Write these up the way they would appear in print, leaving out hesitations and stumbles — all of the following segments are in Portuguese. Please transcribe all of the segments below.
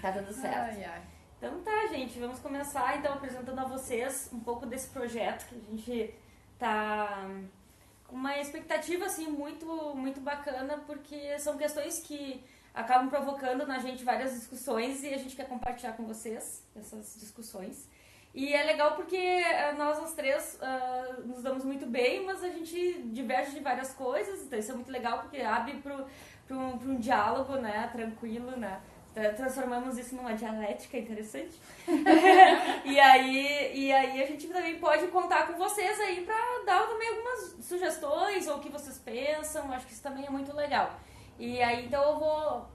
Tá tudo certo. Ai, ai. Então tá, gente, vamos começar então apresentando a vocês um pouco desse projeto que a gente tá com uma expectativa assim muito bacana, porque são questões que acabam provocando na gente várias discussões e a gente quer compartilhar com vocês essas discussões. E é legal porque nós as três nos damos muito bem, mas a gente diverge de várias coisas, então isso é muito legal porque abre para um diálogo, né, tranquilo, né? Transformamos isso numa dialética interessante. e aí a gente também pode contar com vocês aí pra dar também algumas sugestões ou o que vocês pensam. Acho que isso também é muito legal. E aí então eu vou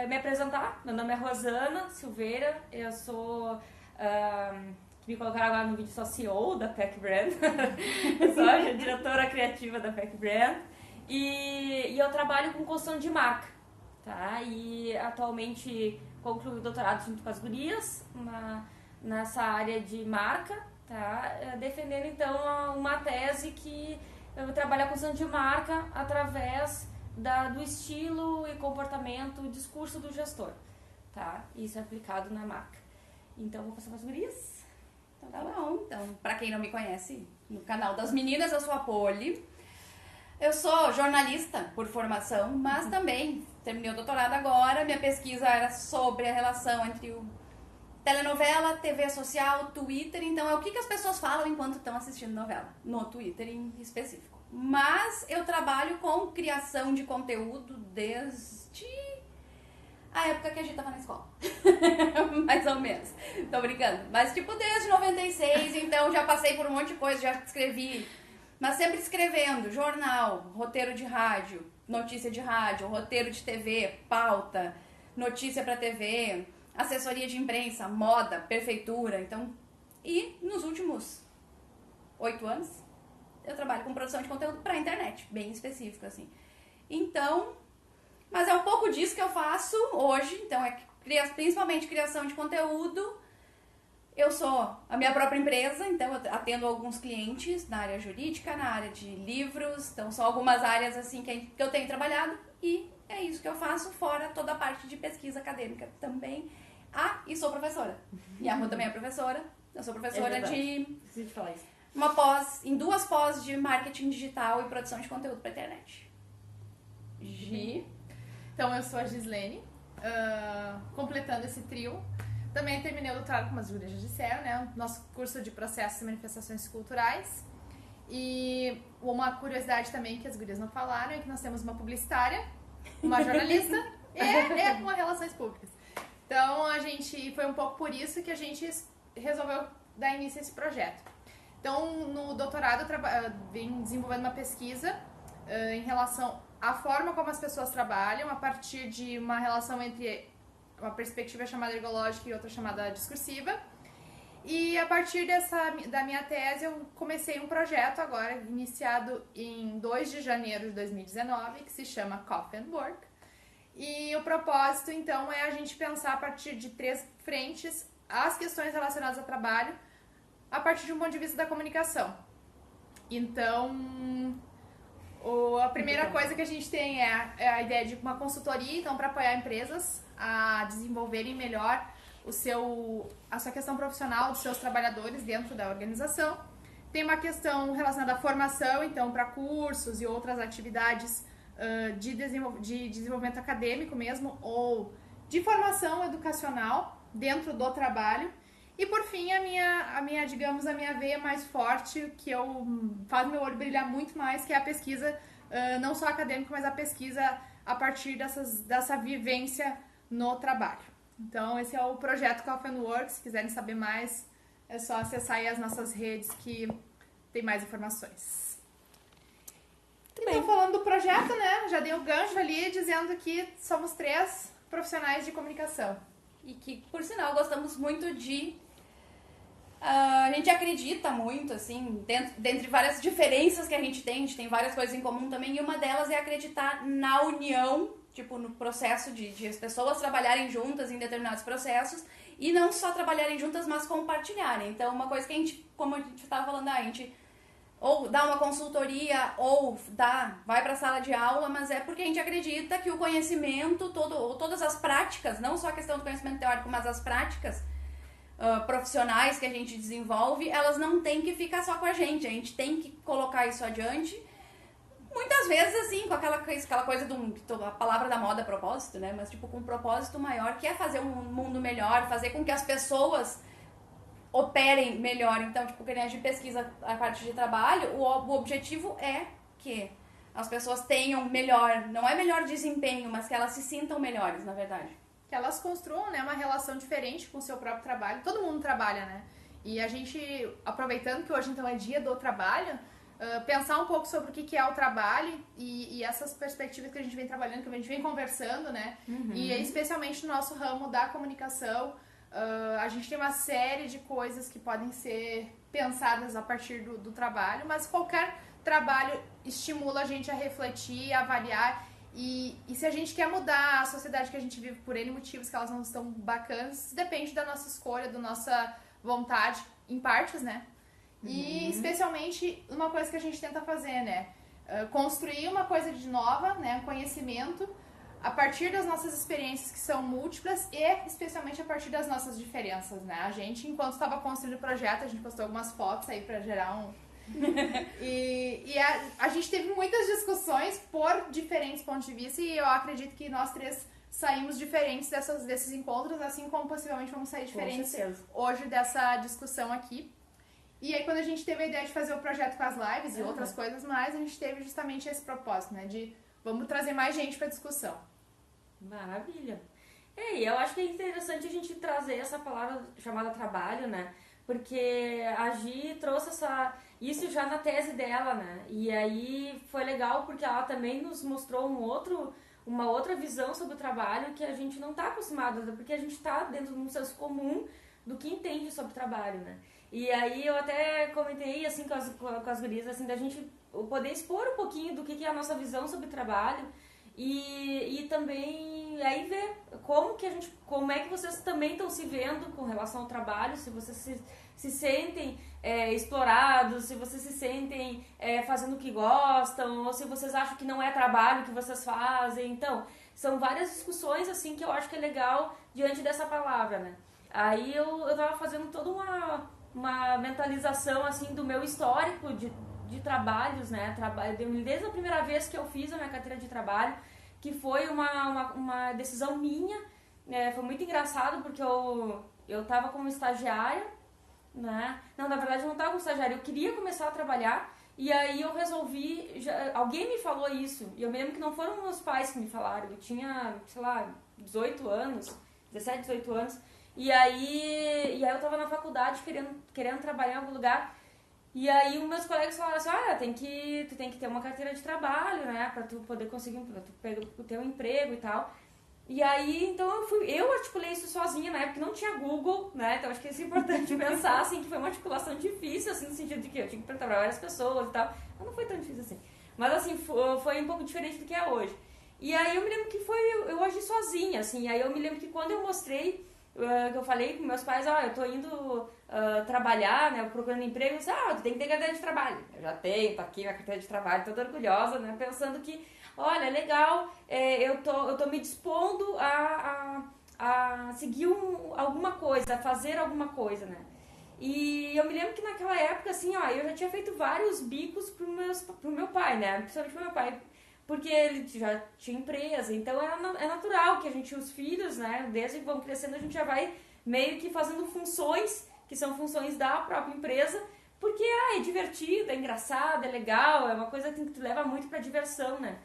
me apresentar. Meu nome é Rosana Silveira. Eu sou que me colocaram agora no vídeo, sou CEO da Pack Brand. Eu sou a diretora criativa da Pack Brand. E eu trabalho com construção de marca. Tá? E atualmente concluí o doutorado junto com as gurias nessa área de marca, tá? Defendendo então uma tese que eu trabalho a construção de marca através do estilo e comportamento, discurso do gestor, tá? Isso é aplicado na marca. Então vou passar para as gurias. Então tá bom. Então, pra quem não me conhece, no canal das meninas eu sou a Poli. Eu sou jornalista por formação, mas também terminei o doutorado agora. Minha pesquisa era sobre a relação entre o telenovela, TV social, Twitter. Então, é o que as pessoas falam enquanto estão assistindo novela, no Twitter em específico. Mas eu trabalho com criação de conteúdo desde a época que a gente tava na escola. Mais ou menos. Tô brincando. Mas tipo desde 96, então já passei por um monte de coisa, já escrevi. Mas sempre escrevendo, jornal, roteiro de rádio, notícia de rádio, roteiro de TV, pauta, notícia para TV, assessoria de imprensa, moda, prefeitura, então... E nos últimos 8 anos, eu trabalho com produção de conteúdo para internet, bem específico, assim. Então, mas é um pouco disso que eu faço hoje, então é principalmente criação de conteúdo. Eu sou a minha própria empresa, então eu atendo alguns clientes na área jurídica, na área de livros, então são algumas áreas assim que eu tenho trabalhado e é isso que eu faço, fora toda a parte de pesquisa acadêmica também. Ah, e sou professora. E a Rô também é professora. Eu sou professora Preciso te falar isso. em 2 pós de marketing digital e produção de conteúdo para internet. Gi. Então, eu sou a Gislene, completando esse trio. Também terminei o doutorado, como as gurias já disseram, né? Nosso curso de processos e manifestações culturais. E uma curiosidade também que as gurias não falaram é que nós temos uma publicitária, uma jornalista e uma relações públicas. Então, foi um pouco por isso que a gente resolveu dar início a esse projeto. Então, no doutorado, eu vim desenvolvendo uma pesquisa em relação à forma como as pessoas trabalham, a partir de uma relação entre uma perspectiva chamada ergológica e outra chamada discursiva. E a partir da minha tese, eu comecei um projeto agora, iniciado em 2 de janeiro de 2019, que se chama Coffee and Work. E o propósito, então, é a gente pensar a partir de 3 frentes as questões relacionadas ao trabalho, a partir de um ponto de vista da comunicação. Então, a primeira coisa que a gente tem é a ideia de uma consultoria, então, para apoiar empresas a desenvolverem melhor a sua questão profissional dos seus trabalhadores dentro da organização. Tem uma questão relacionada à formação, então, para cursos e outras atividades de desenvolvimento acadêmico mesmo, ou de formação educacional dentro do trabalho. E, por fim, a minha veia mais forte, que faz meu olho brilhar muito mais, que é a pesquisa, não só acadêmica, mas a pesquisa a partir dessa vivência no trabalho. Então, esse é o projeto Coffee and Work. Se quiserem saber mais, é só acessar aí as nossas redes que tem mais informações. Então, falando do projeto, né? Já dei o gancho ali, dizendo que somos 3 profissionais de comunicação. E que, por sinal, gostamos muito de... a gente acredita muito, assim, dentre várias diferenças que a gente tem várias coisas em comum também, e uma delas é acreditar na união, tipo, no processo de as pessoas trabalharem juntas em determinados processos, e não só trabalharem juntas, mas compartilharem. Então, uma coisa que a gente, como a gente estava falando, a gente ou dá uma consultoria, ou vai para a sala de aula, mas é porque a gente acredita que o conhecimento, todas as práticas, não só a questão do conhecimento teórico, mas as práticas profissionais que a gente desenvolve, elas não têm que ficar só com a gente tem que colocar isso adiante. Muitas vezes, assim, com aquela coisa a palavra da moda é propósito, né? Mas, tipo, com um propósito maior, que é fazer um mundo melhor, fazer com que as pessoas operem melhor. Então, tipo, quando a gente pesquisa a parte de trabalho, o objetivo é que as pessoas tenham melhor, não é melhor desempenho, mas que elas se sintam melhores, na verdade. Que elas construam, né, uma relação diferente com o seu próprio trabalho. Todo mundo trabalha, né? E a gente, aproveitando que hoje, então, é dia do trabalho, pensar um pouco sobre o que é o trabalho e essas perspectivas que a gente vem trabalhando, que a gente vem conversando, né? E especialmente no nosso ramo da comunicação, a gente tem uma série de coisas que podem ser pensadas a partir do trabalho, mas qualquer trabalho estimula a gente a refletir, a avaliar, e se a gente quer mudar a sociedade que a gente vive por N motivos que elas não estão bacanas, depende da nossa escolha, da nossa vontade, em partes, né? E especialmente uma coisa que a gente tenta fazer, né? Construir uma coisa de nova, né? Um conhecimento a partir das nossas experiências que são múltiplas e especialmente a partir das nossas diferenças, né? A gente, enquanto estava construindo o projeto, a gente postou algumas fotos aí para gerar um... a gente teve muitas discussões por diferentes pontos de vista e eu acredito que nós três saímos diferentes desses encontros, assim como possivelmente vamos sair diferentes hoje dessa discussão aqui. E aí, quando a gente teve a ideia de fazer o projeto com as lives e outras coisas mais, a gente teve justamente esse propósito, né? De vamos trazer mais gente para discussão. Maravilha. E eu acho que é interessante a gente trazer essa palavra chamada trabalho, né? Porque a Gi trouxe isso já na tese dela, né? E aí foi legal porque ela também nos mostrou uma outra visão sobre o trabalho que a gente não está acostumado, porque a gente está dentro de um senso comum do que entende sobre o trabalho, né? E aí eu até comentei assim com as gurias, assim, da gente poder expor um pouquinho do que é a nossa visão sobre o trabalho e também aí ver como é que vocês também estão se vendo com relação ao trabalho, se vocês se sentem explorados, se vocês se sentem fazendo o que gostam, ou se vocês acham que não é trabalho que vocês fazem. Então, são várias discussões assim que eu acho que é legal diante dessa palavra, né? Aí eu tava fazendo toda uma mentalização assim do meu histórico de trabalhos, né? Desde a primeira vez que eu fiz a minha carteira de trabalho, que foi uma decisão minha, foi muito engraçado porque eu tava como estagiária, né? Não, na verdade eu não tava como estagiária, eu queria começar a trabalhar e aí eu resolvi, alguém me falou isso, e eu me lembro que não foram meus pais que me falaram, eu tinha, sei lá, 18 anos, 17, 18 anos, e aí eu tava na faculdade querendo trabalhar em algum lugar. E aí os meus colegas falaram assim, tu tem que ter uma carteira de trabalho, né, pra tu poder conseguir, pra tu ter um emprego e tal. E aí, então eu articulei isso sozinha, na época não tinha Google, né, então acho que isso é importante pensar, assim, que foi uma articulação difícil, assim, no sentido de que eu tinha que trabalhar várias pessoas e tal, mas não foi tão difícil assim. Mas assim, foi um pouco diferente do que é hoje. E aí eu me lembro que eu agi sozinha, assim, e aí eu me lembro que quando eu mostrei, que eu falei com meus pais, eu tô indo trabalhar, né, procurando emprego, eu disse, tu tem que ter carteira de trabalho. Eu já tenho, tá aqui minha carteira de trabalho, toda orgulhosa, né, pensando que, olha, legal, eu tô me dispondo a seguir alguma coisa, a fazer alguma coisa, né. E eu me lembro que naquela época, assim, eu já tinha feito vários bicos pro meu pai, né, principalmente pro meu pai, porque ele já tinha empresa, então é natural que os filhos, né, desde que vão crescendo, a gente já vai meio que fazendo funções, que são funções da própria empresa, porque é divertido, é engraçado, é legal, é uma coisa que te leva muito pra diversão, né.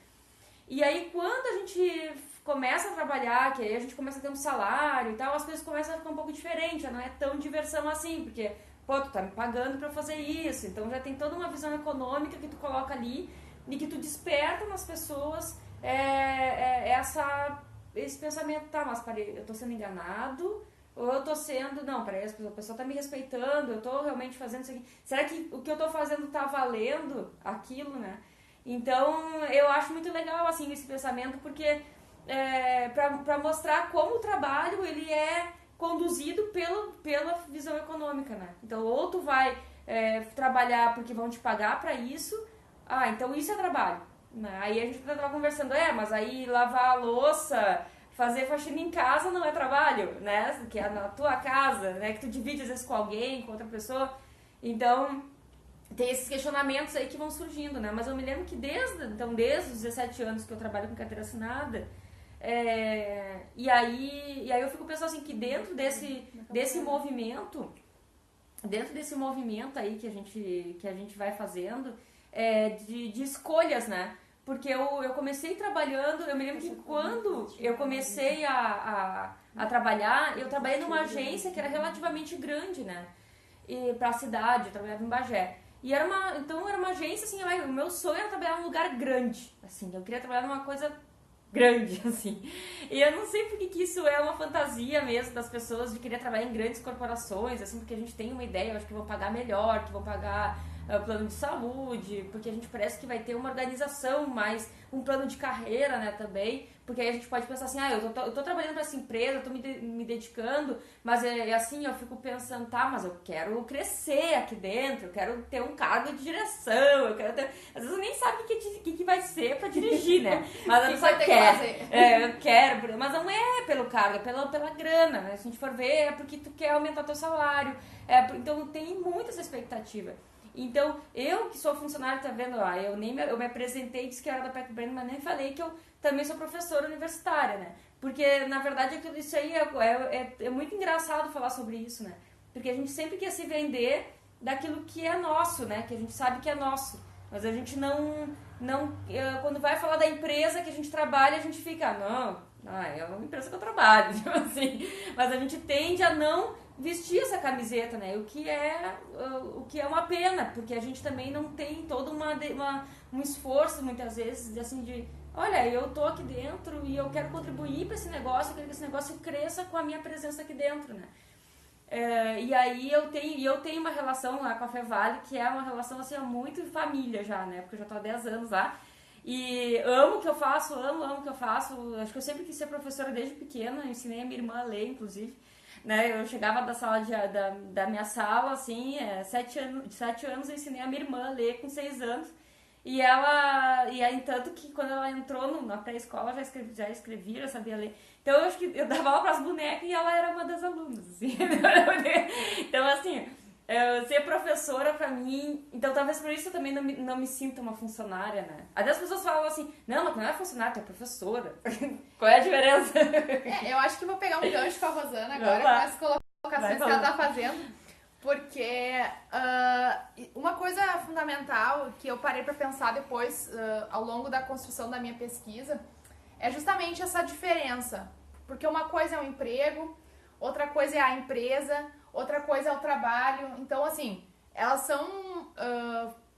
E aí quando a gente começa a trabalhar, que aí a gente começa a ter um salário e tal, as coisas começam a ficar um pouco diferentes, já não é tão diversão assim, porque, tu tá me pagando pra fazer isso, então já tem toda uma visão econômica que tu coloca ali, e que tu desperta nas pessoas esse pensamento, mas peraí, eu tô sendo enganado, ou eu tô sendo, não, peraí, a pessoa tá me respeitando, eu tô realmente fazendo isso aqui, será que o que eu tô fazendo tá valendo aquilo, né? Então, eu acho muito legal, assim, esse pensamento, porque pra mostrar como o trabalho, ele é conduzido pela visão econômica, né? Então, ou tu vai trabalhar porque vão te pagar pra isso, então isso é trabalho. Aí a gente tava conversando, mas aí lavar a louça, fazer faxina em casa não é trabalho, né? Que é na tua casa, né? Que tu divide às vezes com alguém, com outra pessoa. Então, tem esses questionamentos aí que vão surgindo, né? Mas eu me lembro que desde os 17 anos que eu trabalho com carteira assinada, e aí eu fico pensando assim, que dentro desse movimento aí que a gente vai fazendo, de escolhas, né? Porque eu comecei trabalhando, eu me lembro que quando eu comecei a trabalhar, eu trabalhei numa agência que era relativamente grande, né? E pra cidade, eu trabalhava em Bagé. E era uma agência, assim, o meu sonho era trabalhar num lugar grande, assim, eu queria trabalhar numa coisa grande, assim. E eu não sei porque que isso é uma fantasia mesmo das pessoas de querer trabalhar em grandes corporações, assim, porque a gente tem uma ideia, eu acho que vão pagar melhor, que vão pagar plano de saúde, porque a gente parece que vai ter uma organização, mais um plano de carreira, né, também, porque aí a gente pode pensar assim, eu tô trabalhando para essa empresa, eu tô me dedicando, mas assim, eu fico pensando, mas eu quero crescer aqui dentro, eu quero ter um cargo de direção, eu quero ter... Às vezes eu nem sabe o que vai ser para dirigir, né, mas a pessoa quer, eu quero, mas não é pelo cargo, é pela grana, né? Se a gente for ver, é porque tu quer aumentar teu salário, então tem muita essa expectativa. Então, eu que sou funcionária, tá vendo lá, eu me apresentei, disse que era da Pack Brand, mas nem falei que eu também sou professora universitária, né? Porque, na verdade, isso aí é muito engraçado falar sobre isso, né? Porque a gente sempre quer se vender daquilo que é nosso, né? Que a gente sabe que é nosso. Mas a gente quando vai falar da empresa que a gente trabalha, a gente fica, é uma empresa que eu trabalho, tipo assim. Mas a gente tende a não vestir essa camiseta, né? O que é uma pena, porque a gente também não tem todo um esforço, muitas vezes, assim, olha, eu tô aqui dentro e eu quero contribuir para esse negócio, eu quero que esse negócio cresça com a minha presença aqui dentro, né? E aí eu tenho uma relação lá com a Fevale, que é uma relação, assim, muito família já, né? Porque eu já tô há 10 anos lá. E amo o que eu faço, amo o que eu faço. Acho que eu sempre quis ser professora desde pequena, eu ensinei a minha irmã a ler, inclusive. Né, eu chegava da sala da minha sala, assim, 7 anos eu ensinei a minha irmã a ler com 6 anos. E aí, tanto que quando ela entrou na pré-escola, já escrevia, já sabia ler. Então eu acho que eu dava aula pras bonecas e ela era uma das alunas, assim. Então, assim, ser professora pra mim... Então talvez por isso eu também não me sinta uma funcionária, né? Até as pessoas falam assim, mas não é funcionária, tu é professora. Qual é a diferença? Eu acho que vou pegar um gancho com a Rosana agora, com as colocações que ela tá fazendo. Porque uma coisa fundamental que eu parei pra pensar depois, ao longo da construção da minha pesquisa, é justamente essa diferença. Porque uma coisa é o emprego, outra coisa é a empresa, outra coisa é o trabalho. Então, assim, elas são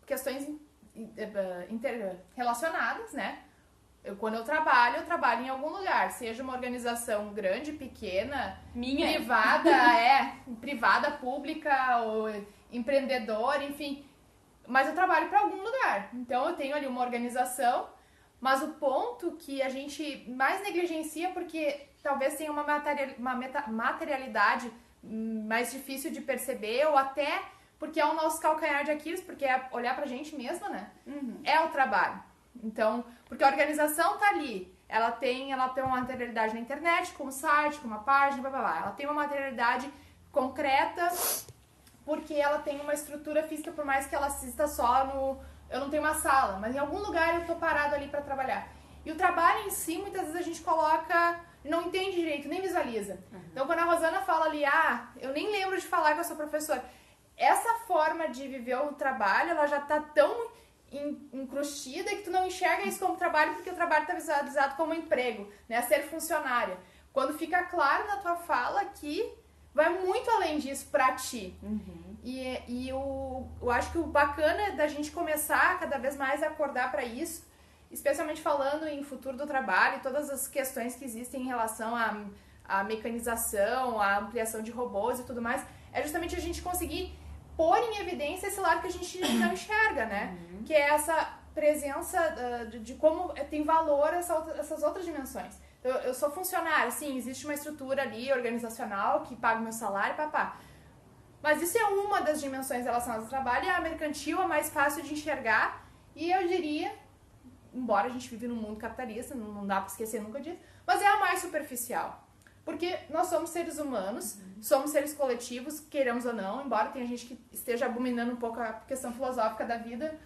questões interrelacionadas, né? Quando eu trabalho em algum lugar, seja uma organização grande, pequena, privada, pública, ou empreendedor, enfim. Mas eu trabalho para algum lugar. Então eu tenho ali uma organização, mas o ponto que a gente mais negligencia, porque talvez tenha uma materialidade mais difícil de perceber, ou até porque é o nosso calcanhar de Aquiles, porque é olhar pra gente mesma, né? Uhum. É o trabalho. Então, porque a organização tá ali, ela tem uma materialidade na internet, com um site, com uma página, blá blá blá. Ela tem uma materialidade concreta, porque ela tem uma estrutura física, por mais que ela assista só eu não tenho uma sala, mas em algum lugar eu tô parado ali pra trabalhar. E o trabalho em si, muitas vezes a gente coloca, não entende direito, nem visualiza. Uhum. Então, quando a Rosana fala ali, eu nem lembro de falar que eu sou professora. Essa forma de viver o trabalho, ela já tá tão encrustida que tu não enxerga isso como trabalho, porque o trabalho está visualizado como emprego, né? Ser funcionária. Quando fica claro na tua fala que vai muito além disso pra ti. Uhum. E eu acho que o bacana é da gente começar cada vez mais a acordar para isso, especialmente falando em futuro do trabalho e todas as questões que existem em relação à mecanização, à ampliação de robôs e tudo mais, é justamente a gente conseguir pôr em evidência esse lado que a gente não enxerga, né? Uhum. Que é essa presença de como tem valor essas outras dimensões. Eu sou funcionária, sim, existe uma estrutura ali organizacional que paga o meu salário, papá. Mas isso é uma das dimensões relacionadas ao trabalho, e a mercantil é mais fácil de enxergar, e eu diria, embora a gente vive num mundo capitalista, não dá pra esquecer nunca disso, mas é a mais superficial. Porque nós somos seres humanos, somos seres coletivos, queremos ou não, embora tenha gente que esteja abominando um pouco a questão filosófica da vida,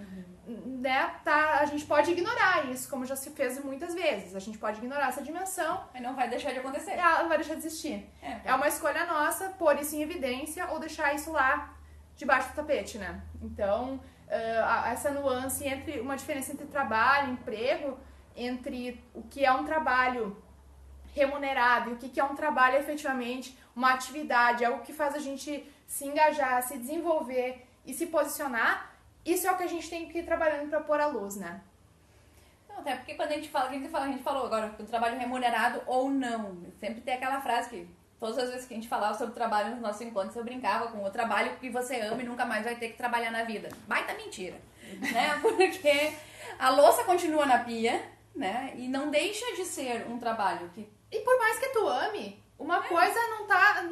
né, a gente pode ignorar isso, como já se fez muitas vezes. A gente pode ignorar essa dimensão. Mas não vai deixar de acontecer. Ela não vai deixar de existir. Tá. É uma escolha nossa pôr isso em evidência ou deixar isso lá debaixo do tapete, né? Então, essa nuance entre uma diferença entre trabalho, emprego, entre o que é um trabalho remunerado e o que é um trabalho efetivamente, uma atividade, algo que faz a gente se engajar, se desenvolver e se posicionar, isso é o que a gente tem que ir trabalhando para pôr à luz, né? Não, até porque quando a gente falou agora do trabalho remunerado ou não, sempre tem aquela frase que todas as vezes que a gente falava sobre trabalho nos nossos encontros, eu brincava com o trabalho que você ama e nunca mais vai ter que trabalhar na vida. Baita mentira, né? Porque a louça continua na pia, né? E não deixa de ser um trabalho que... E por mais que tu ame, uma coisa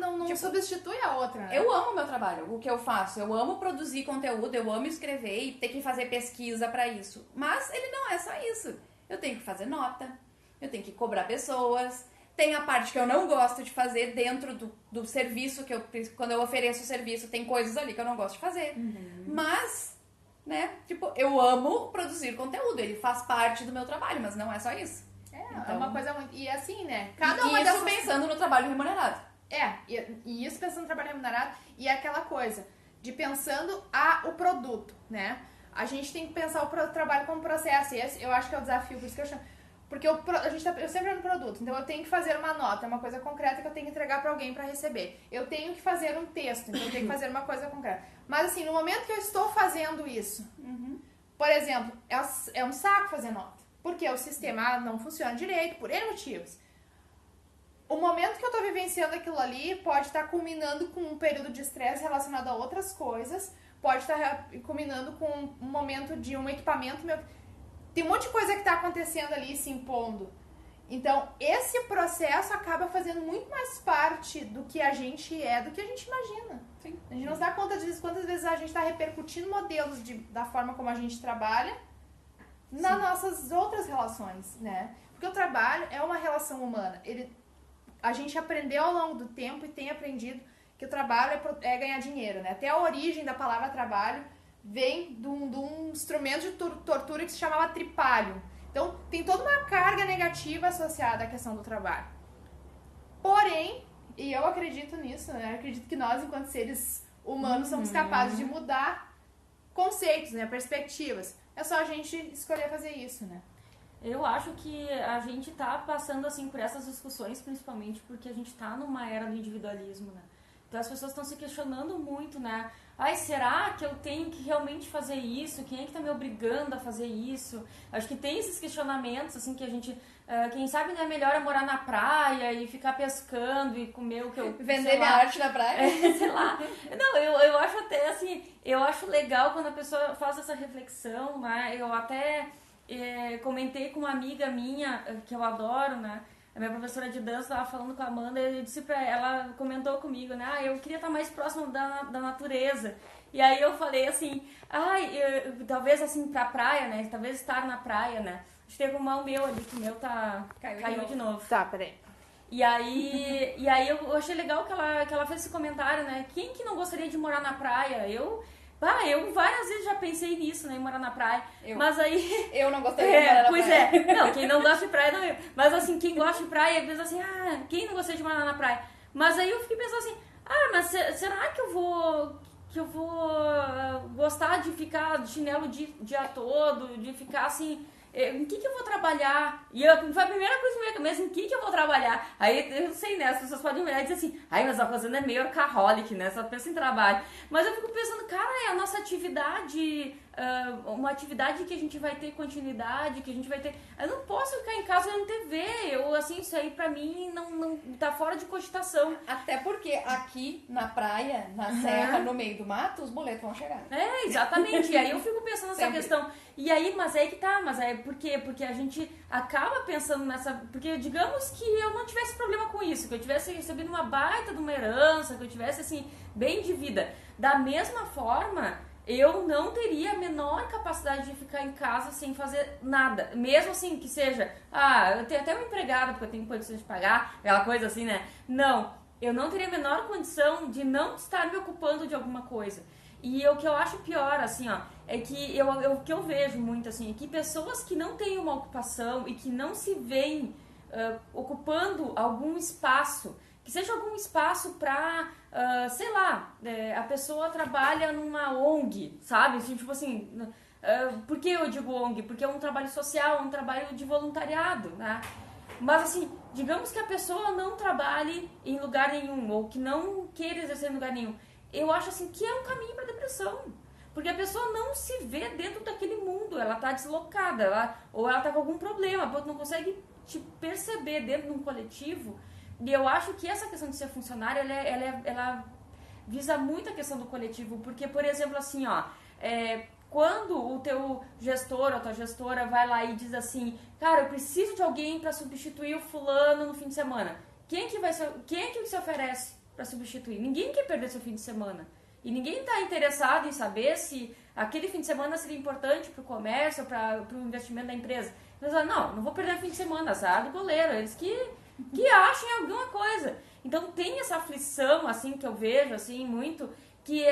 não tipo, substitui a outra, né? Eu amo o meu trabalho, o que eu faço. Eu amo produzir conteúdo, eu amo escrever e ter que fazer pesquisa pra isso. Mas ele não é só isso. Eu tenho que fazer nota, eu tenho que cobrar pessoas, tem a parte que eu não gosto de fazer dentro do serviço, que quando eu ofereço o serviço, tem coisas ali que eu não gosto de fazer. Mas, né, tipo, eu amo produzir conteúdo, ele faz parte do meu trabalho, mas não é só isso. Então, é uma coisa muito... E assim, né? Isso pensando no trabalho remunerado. E isso pensando no trabalho remunerado. E é aquela coisa de pensando o produto, né? A gente tem que pensar o trabalho como processo. E esse eu acho que é o desafio, por isso que eu chamo... Porque eu sempre amo produto. Então eu tenho que fazer uma nota, uma coisa concreta que eu tenho que entregar pra alguém pra receber. Eu tenho que fazer um texto, então eu tenho que fazer uma coisa concreta. Mas assim, no momento que eu estou fazendo isso, por exemplo, é um saco fazer nota. Porque o sistema não funciona direito, por N motivos. O momento que eu tô vivenciando aquilo ali pode estar culminando com um período de estresse relacionado a outras coisas, pode estar culminando com um momento de um equipamento meu. Tem um monte de coisa que tá acontecendo ali se impondo. Então, esse processo acaba fazendo muito mais parte do que a gente é, do que a gente imagina. Sim. A gente não se dá conta disso, quantas vezes a gente tá repercutindo modelos da forma como a gente trabalha nas nossas outras relações, né? Porque o trabalho é uma relação humana. A gente aprendeu ao longo do tempo e tem aprendido que o trabalho é ganhar dinheiro, né? Até a origem da palavra trabalho vem de um instrumento de tortura que se chamava tripalho. Então, tem toda uma carga negativa associada à questão do trabalho. Porém, e eu acredito nisso, né? Eu acredito que nós, enquanto seres humanos, somos capazes de mudar conceitos, né? Perspectivas. É só a gente escolher fazer isso, né? Eu acho que a gente tá passando, assim, por essas discussões, principalmente porque a gente tá numa era do individualismo, né? Então as pessoas estão se questionando muito, né? Ai, será que eu tenho que realmente fazer isso? Quem é que tá me obrigando a fazer isso? Acho que tem esses questionamentos, assim, que a gente... quem sabe não é melhor morar na praia e ficar pescando e comer o que eu... Vender minha arte na praia? Sei lá. Não, eu acho até, assim... Eu acho legal quando a pessoa faz essa reflexão, né? Eu até comentei com uma amiga minha, que eu adoro, né? A minha professora de dança estava falando com a Amanda e eu disse pra ela, comentou comigo, né? Eu queria estar mais próximo da natureza. E aí eu falei assim, talvez assim pra praia, né? Talvez estar na praia, né? A gente teve um irmão meu ali, que o meu caiu de novo. Tá, peraí. E aí eu achei legal que ela fez esse comentário, né? Quem que não gostaria de morar na praia? Eu várias vezes já pensei nisso, né? Em morar na praia. Mas aí... Eu não gostaria de morar na pois praia. Pois é. Não, quem não gosta de praia não eu. Mas assim, quem gosta de praia, pensa assim, quem não gostaria de morar na praia? Mas aí eu fiquei pensando assim, mas será que eu vou gostar de ficar de chinelo o dia todo, de ficar assim... Em que eu vou trabalhar? E foi a primeira coisa que me veio, em que eu vou trabalhar? Aí eu não sei, né? As pessoas podem olhar e dizer assim, mas a Rosana é meio workaholic, né? Só pensa em trabalho. Mas eu fico pensando, cara, é a nossa atividade, uma atividade que a gente vai ter continuidade, que a gente vai ter... Eu não posso ficar em casa vendo TV, assim, isso aí pra mim não tá fora de cogitação. Até porque aqui na praia, na serra, no meio do mato, os boletos vão chegar. Exatamente. E aí eu fico pensando nessa Sempre. questão. E aí, mas é que tá, mas é por quê? Porque a gente acaba pensando nessa... Porque digamos que eu não tivesse problema com isso, que eu tivesse recebido uma baita de uma herança, que eu tivesse, assim, bem de vida. Da mesma forma, eu não teria a menor capacidade de ficar em casa sem fazer nada. Mesmo assim, que seja, eu tenho até uma empregada porque eu tenho condições de pagar, aquela coisa assim, né? Não, eu não teria a menor condição de não estar me ocupando de alguma coisa. E o que eu acho pior, assim, ó, é que o que eu vejo muito, assim, é que pessoas que não têm uma ocupação e que não se veem ocupando algum espaço, que seja algum espaço pra, sei lá, a pessoa trabalha numa ONG, sabe? Tipo assim, por que eu digo ONG? Porque é um trabalho social, é um trabalho de voluntariado, né? Mas assim, digamos que a pessoa não trabalhe em lugar nenhum, ou que não queira exercer em lugar nenhum. Eu acho assim que é um caminho para depressão. Porque a pessoa não se vê dentro daquele mundo, ela tá deslocada, ou ela tá com algum problema, não consegue te perceber dentro de um coletivo. E eu acho que essa questão de ser funcionário, ela visa muito a questão do coletivo, porque, por exemplo, assim, ó, quando o teu gestor ou a tua gestora vai lá e diz assim, cara, eu preciso de alguém para substituir o fulano no fim de semana. Quem é que se oferece para substituir? Ninguém quer perder seu fim de semana. E ninguém está interessado em saber se aquele fim de semana seria importante para o comércio, para o investimento da empresa. Eles falam, não vou perder o fim de semana, azar do goleiro, eles que achem alguma coisa. Então tem essa aflição, assim, que eu vejo, assim, muito, que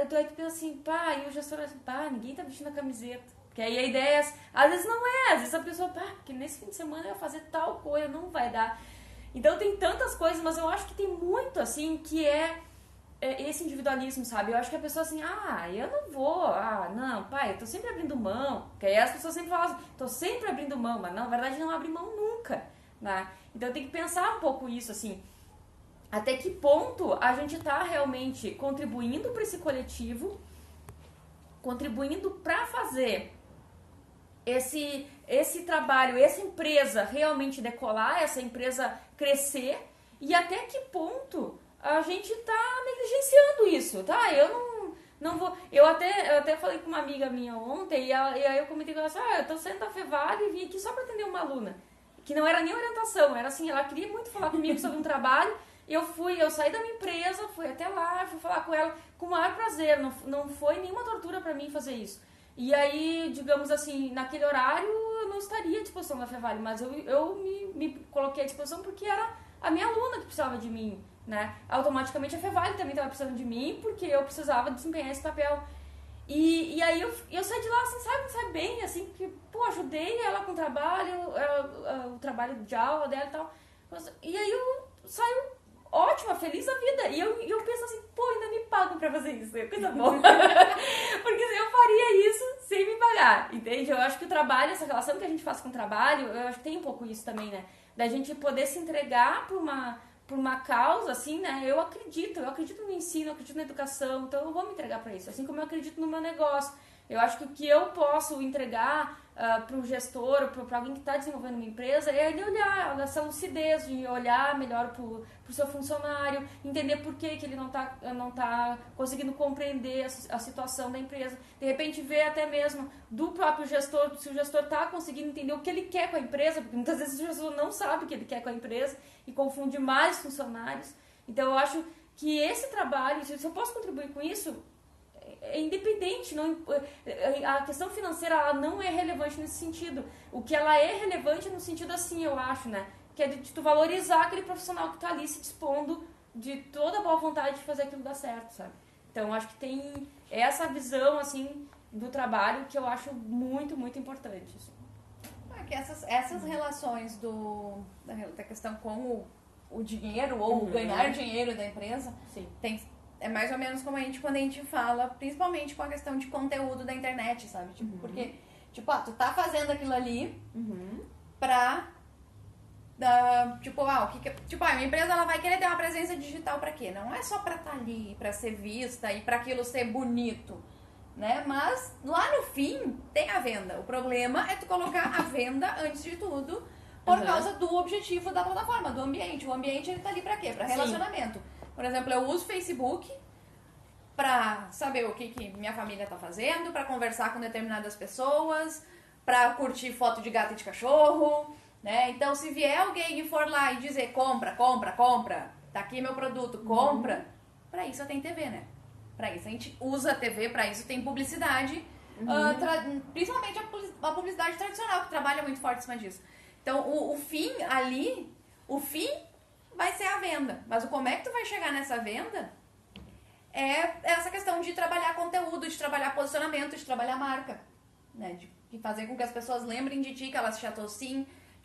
tu é que pensa assim, e o gestor assim, ninguém tá vestindo a camiseta. Porque aí a ideia é, às vezes não é, às vezes a pessoa, porque nesse fim de semana eu ia fazer tal coisa, não vai dar. Então tem tantas coisas, mas eu acho que tem muito, assim, que é esse individualismo, sabe? Eu acho que a pessoa assim, eu não vou, eu tô sempre abrindo mão. Porque aí as pessoas sempre falam assim, tô sempre abrindo mão, mas na verdade não abre mão nunca, né? Então tem que pensar um pouco isso, assim, até que ponto a gente tá realmente contribuindo para esse coletivo, contribuindo para fazer esse trabalho, essa empresa realmente decolar, essa empresa crescer, e até que ponto a gente tá negligenciando isso, tá? Eu não vou... Eu até falei com uma amiga minha ontem, e aí eu comentei com ela assim, eu tô saindo da Fevale e vim aqui só pra atender uma aluna, que não era nem orientação, era assim, ela queria muito falar comigo sobre um trabalho, eu saí da minha empresa, fui até lá, fui falar com ela com o maior prazer, não foi nenhuma tortura pra mim fazer isso. E aí, digamos assim, naquele horário eu não estaria à disposição da Fevale, mas eu me coloquei à disposição porque era a minha aluna que precisava de mim, né? Automaticamente a Fevale também estava precisando de mim porque eu precisava desempenhar esse papel. E aí eu saí de lá, assim, sabe bem, assim, que, ajudei ela com o trabalho, o trabalho de aula dela e tal. E aí eu saio ótima, feliz da vida. E eu penso assim, ainda me pagam pra fazer isso, é coisa boa. Porque eu faria isso sem me pagar, entende? Eu acho que o trabalho, essa relação que a gente faz com o trabalho, eu acho que tem um pouco isso também, né? Da gente poder se entregar por uma causa, assim, né? Eu acredito no ensino, eu acredito na educação, então eu vou me entregar pra isso, assim como eu acredito no meu negócio. Eu acho que o que eu posso entregar para o gestor ou para alguém que está desenvolvendo uma empresa é ele olhar, essa lucidez de olhar melhor para o seu funcionário, entender por que ele não tá conseguindo compreender a situação da empresa. De repente ver até mesmo do próprio gestor, se o gestor está conseguindo entender o que ele quer com a empresa, porque muitas vezes o gestor não sabe o que ele quer com a empresa e confunde mais funcionários. Então eu acho que esse trabalho, se eu posso contribuir com isso, é independente, a questão financeira ela não é relevante nesse sentido. O que ela é relevante no sentido assim, eu acho, né? Que é de tu valorizar aquele profissional que tá ali se dispondo de toda a boa vontade de fazer aquilo dar certo, sabe? Então, eu acho que tem essa visão, assim, do trabalho que eu acho muito, muito importante. Assim. Que essas relações da questão com o dinheiro ou ganhar dinheiro da empresa, sim. É mais ou menos como quando a gente fala, principalmente com a questão de conteúdo da internet, sabe? Tipo, porque, tu tá fazendo aquilo ali pra... a minha empresa ela vai querer ter uma presença digital pra quê? Não é só pra estar ali, pra ser vista e pra aquilo ser bonito, né? Mas lá no fim tem a venda. O problema é tu colocar a venda antes de tudo, por causa do objetivo da plataforma, do ambiente. O ambiente, ele tá ali pra quê? Pra relacionamento. Por exemplo, eu uso o Facebook pra saber o que minha família tá fazendo, pra conversar com determinadas pessoas, pra curtir foto de gato e de cachorro, né? Então, se vier alguém e for lá e dizer compra, compra, compra, tá aqui meu produto, compra, pra isso eu tenho TV, né? Pra isso a gente usa a TV, pra isso tem publicidade, principalmente a publicidade tradicional, que trabalha muito forte em cima disso. Então, o fim ali, o fim vai ser a venda. Mas o como é que tu vai chegar nessa venda é essa questão de trabalhar conteúdo, de trabalhar posicionamento, de trabalhar marca, né? De fazer com que as pessoas lembrem de ti, que elas te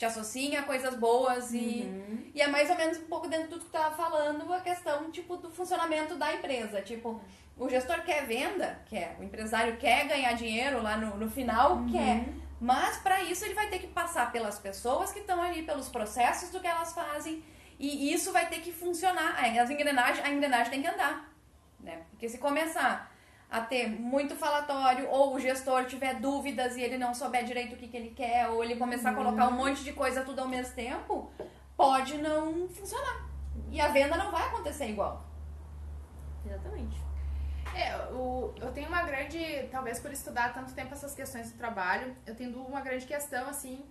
associem a coisas boas e é mais ou menos um pouco dentro de tudo que tu tava falando, a questão, tipo, do funcionamento da empresa. Tipo, o gestor quer venda, quer, o empresário quer ganhar dinheiro lá no final, quer. Mas para isso ele vai ter que passar pelas pessoas que estão ali, pelos processos do que elas fazem, e isso vai ter que funcionar. A engrenagem tem que andar, né? Porque se começar a ter muito falatório, ou o gestor tiver dúvidas e ele não souber direito o que ele quer, ou ele começar a colocar um monte de coisa tudo ao mesmo tempo, pode não funcionar. E a venda não vai acontecer igual. Exatamente. Eu tenho uma grande, talvez por estudar tanto tempo essas questões do trabalho, eu tenho uma grande questão, assim,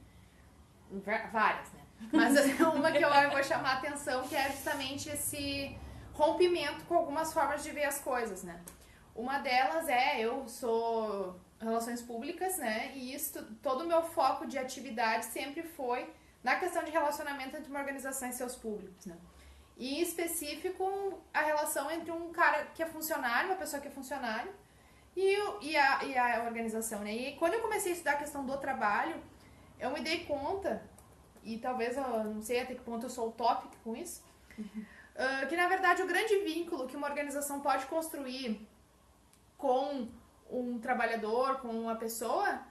várias, né? Mas uma que eu vou chamar a atenção, que é justamente esse rompimento com algumas formas de ver as coisas, né? Uma delas eu sou relações públicas, né? E isso, todo o meu foco de atividade sempre foi na questão de relacionamento entre uma organização e seus públicos, né? E em específico, a relação entre um cara que é funcionário, uma pessoa que é funcionário, e a organização, né? E quando eu comecei a estudar a questão do trabalho, eu me dei conta, e talvez eu não sei até que ponto eu sou utópica com isso, que na verdade o grande vínculo que uma organização pode construir com um trabalhador, com uma pessoa,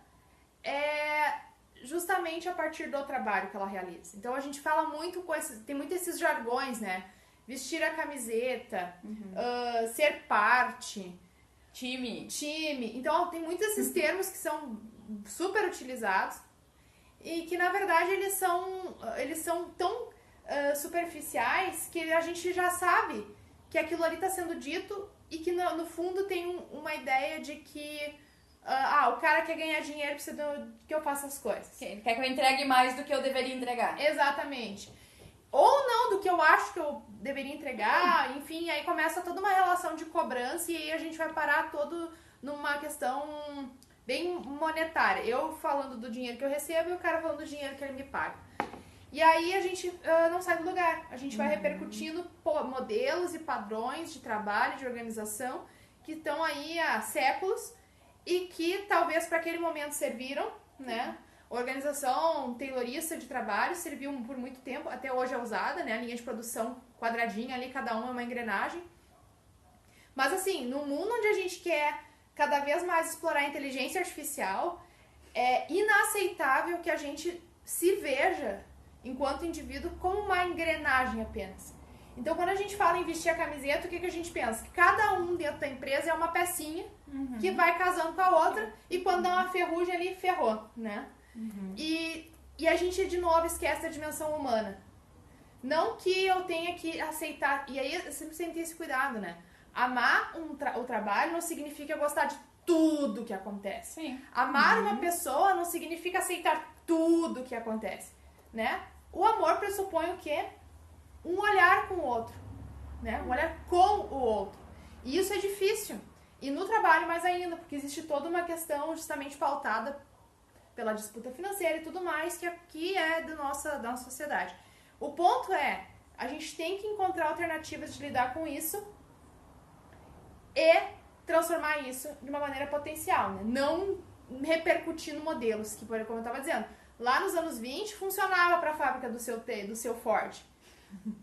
é justamente a partir do trabalho que ela realiza. Então a gente fala muito tem muito esses jargões, né? Vestir a camiseta, ser parte, time. Então tem muitos esses termos que são super utilizados e que na verdade eles são tão superficiais que a gente já sabe que aquilo ali está sendo dito e que no fundo tem uma ideia de que o cara quer ganhar dinheiro, precisa que eu faça as coisas. Ele quer que eu entregue mais do que eu deveria entregar. Exatamente. Ou não, do que eu acho que eu deveria entregar, enfim, aí começa toda uma relação de cobrança e aí a gente vai parar todo numa questão bem monetária. Eu falando do dinheiro que eu recebo e o cara falando do dinheiro que ele me paga. E aí a gente não sai do lugar. A gente vai repercutindo modelos e padrões de trabalho, de organização, que estão aí há séculos e que talvez para aquele momento serviram, né? Organização taylorista de trabalho serviu por muito tempo, até hoje é usada, né? A linha de produção quadradinha ali, cada uma é uma engrenagem. Mas assim, no mundo onde a gente quer cada vez mais explorar a inteligência artificial, é inaceitável que a gente se veja, enquanto indivíduo, como uma engrenagem apenas. Então, quando a gente fala em vestir a camiseta, o que a gente pensa? Que cada um dentro da empresa é uma pecinha que vai casando com a outra e quando dá uma ferrugem ali, ferrou, né? E a gente, de novo, esquece a dimensão humana. Não que eu tenha que aceitar... E aí, eu sempre senti esse cuidado, né? Amar o trabalho não significa gostar de tudo que acontece. Sim. Amar uma pessoa não significa aceitar tudo que acontece, né? O amor pressupõe o quê? Um olhar com o outro, né? Um olhar com o outro. E isso é difícil. E no trabalho mais ainda, porque existe toda uma questão justamente pautada pela disputa financeira e tudo mais, que aqui é da nossa sociedade. O ponto é, a gente tem que encontrar alternativas de lidar com isso e transformar isso de uma maneira potencial, né? Não repercutindo modelos, que, como eu estava dizendo, lá nos anos 20 funcionava para a fábrica do seu Ford.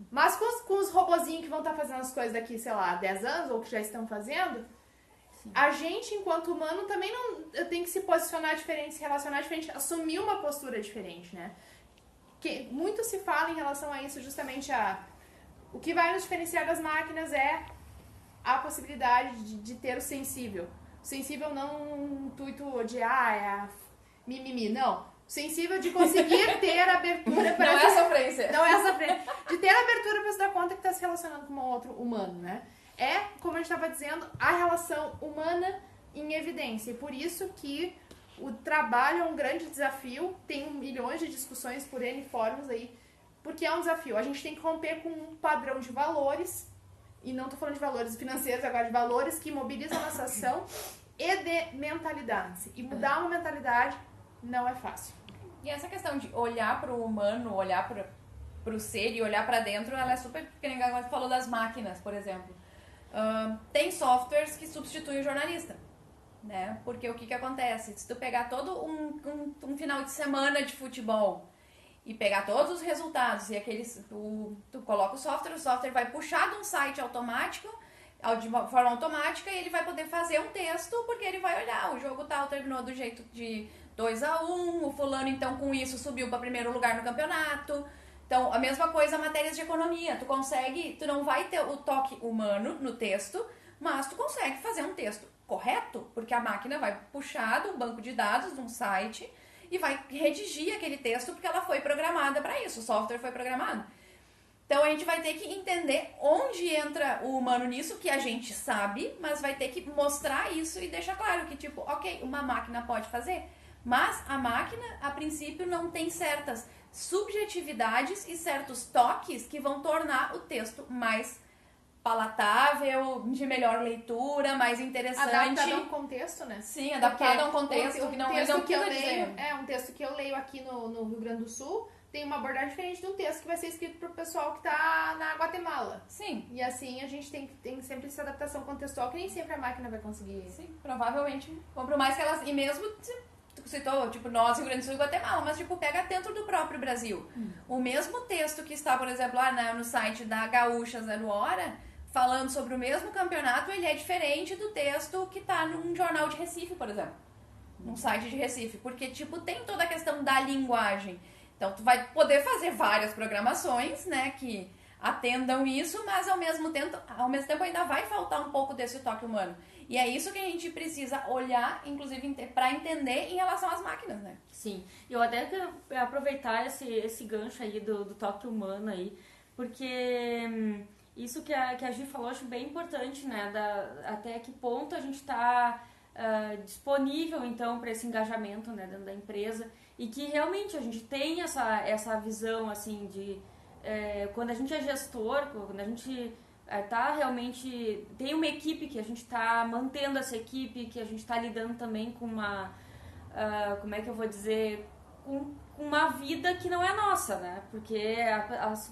Mas com os robozinhos que vão estar fazendo as coisas daqui, sei lá, 10 anos, ou que já estão fazendo, a gente, enquanto humano, também tem que se posicionar diferente, se relacionar diferente, assumir uma postura diferente, né? Que muito se fala em relação a isso, justamente o que vai nos diferenciar das máquinas é a possibilidade de ter o sensível. O sensível não no intuito de, mimimi, não. O sensível de conseguir ter abertura ponta que está se relacionando com um outro humano, né? É, como a gente estava dizendo, a relação humana em evidência. E por isso que o trabalho é um grande desafio, tem milhões de discussões por N fóruns aí, porque é um desafio. A gente tem que romper com um padrão de valores, e não estou falando de valores financeiros, agora de valores que mobilizam a nossa ação e de mentalidades. E mudar uma mentalidade não é fácil. E essa questão de olhar para o humano, olhar para o ser e olhar para dentro, ela é super... Que nem agora falou das máquinas, por exemplo. Tem softwares que substituem o jornalista, né? Porque o que acontece? Se tu pegar todo um final de semana de futebol e pegar todos os resultados e tu coloca o software vai puxar de um site automático, de forma automática, e ele vai poder fazer um texto, porque ele vai olhar, o jogo tal terminou do jeito de 2-1, o fulano então com isso subiu para primeiro lugar no campeonato. Então, a mesma coisa matérias de economia. Tu não vai ter o toque humano no texto, mas tu consegue fazer um texto correto, porque a máquina vai puxar do banco de dados de um site e vai redigir aquele texto, porque ela foi programada para isso, o software foi programado. Então, a gente vai ter que entender onde entra o humano nisso, que a gente sabe, mas vai ter que mostrar isso e deixar claro que, tipo, ok, uma máquina pode fazer, mas a máquina, a princípio, não tem certas subjetividades e certos toques que vão tornar o texto mais palatável, de melhor leitura, mais interessante. Adaptado a um contexto, né? Sim, adaptado a um contexto que não é um texto que eu leio aqui no Rio Grande do Sul, tem uma abordagem diferente de um texto que vai ser escrito pro pessoal que tá na Guatemala. Sim. E assim a gente tem sempre essa adaptação contextual que nem sempre a máquina vai conseguir. Sim, provavelmente. Por mais que elas... E mesmo... Tu citou, tipo, nós, Rio Grande do Sul e Guatemala, mas, tipo, pega dentro do próprio Brasil. O mesmo texto que está, por exemplo, lá no site da Gaúcha Zero Hora, falando sobre o mesmo campeonato, ele é diferente do texto que está num jornal de Recife, por exemplo. Num site de Recife. Porque, tipo, tem toda a questão da linguagem. Então, tu vai poder fazer várias programações, né, que atendam isso, mas ao mesmo tempo ainda vai faltar um pouco desse toque humano. E é isso que a gente precisa olhar, inclusive, para entender em relação às máquinas, né? Sim. Eu até quero aproveitar esse gancho aí do toque humano aí, porque isso que a Gi falou, acho bem importante, né? Até que ponto a gente está disponível, então, para esse engajamento, né, dentro da empresa, e que realmente a gente tem essa visão, assim, de quando a gente é gestor, quando a gente tá realmente, tem uma equipe que a gente está mantendo essa equipe, que a gente está lidando também com uma, como é que eu vou dizer, com uma vida que não é nossa, né? Porque